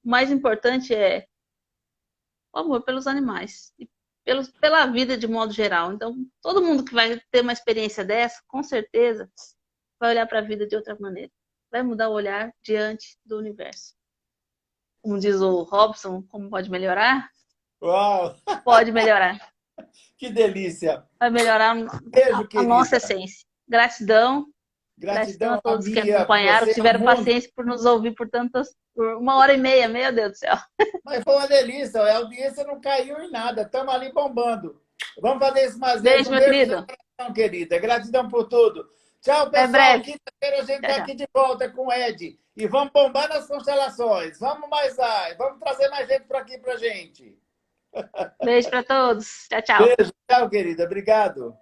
Speaker 2: o mais importante é o amor pelos animais e pela vida de modo geral. Então, todo mundo que vai ter uma experiência dessa, com certeza, vai olhar para a vida de outra maneira. Vai mudar o olhar diante do universo. Como diz o Robson, como pode melhorar?
Speaker 1: Uau!
Speaker 2: Pode melhorar.
Speaker 1: Que delícia!
Speaker 2: Vai melhorar
Speaker 1: Beijo,
Speaker 2: a nossa
Speaker 1: querida.
Speaker 2: essência. Gratidão. Gratidão a todos que acompanharam, que tiveram paciência por nos ouvir por 1h30, meu Deus do céu.
Speaker 1: Mas foi uma delícia, a audiência não caiu em nada, estamos ali bombando. Vamos fazer isso mais vezes.
Speaker 2: Beijo, meu querido.
Speaker 1: Querida. Gratidão por tudo. Tchau, pessoal. Quinta-feira a gente está aqui de volta com o Ed. E vamos bombar nas constelações. Vamos mais lá. Vamos trazer mais gente para aqui para gente.
Speaker 2: Beijo para todos. Tchau, tchau.
Speaker 1: Beijo. Tchau, querida. Obrigado.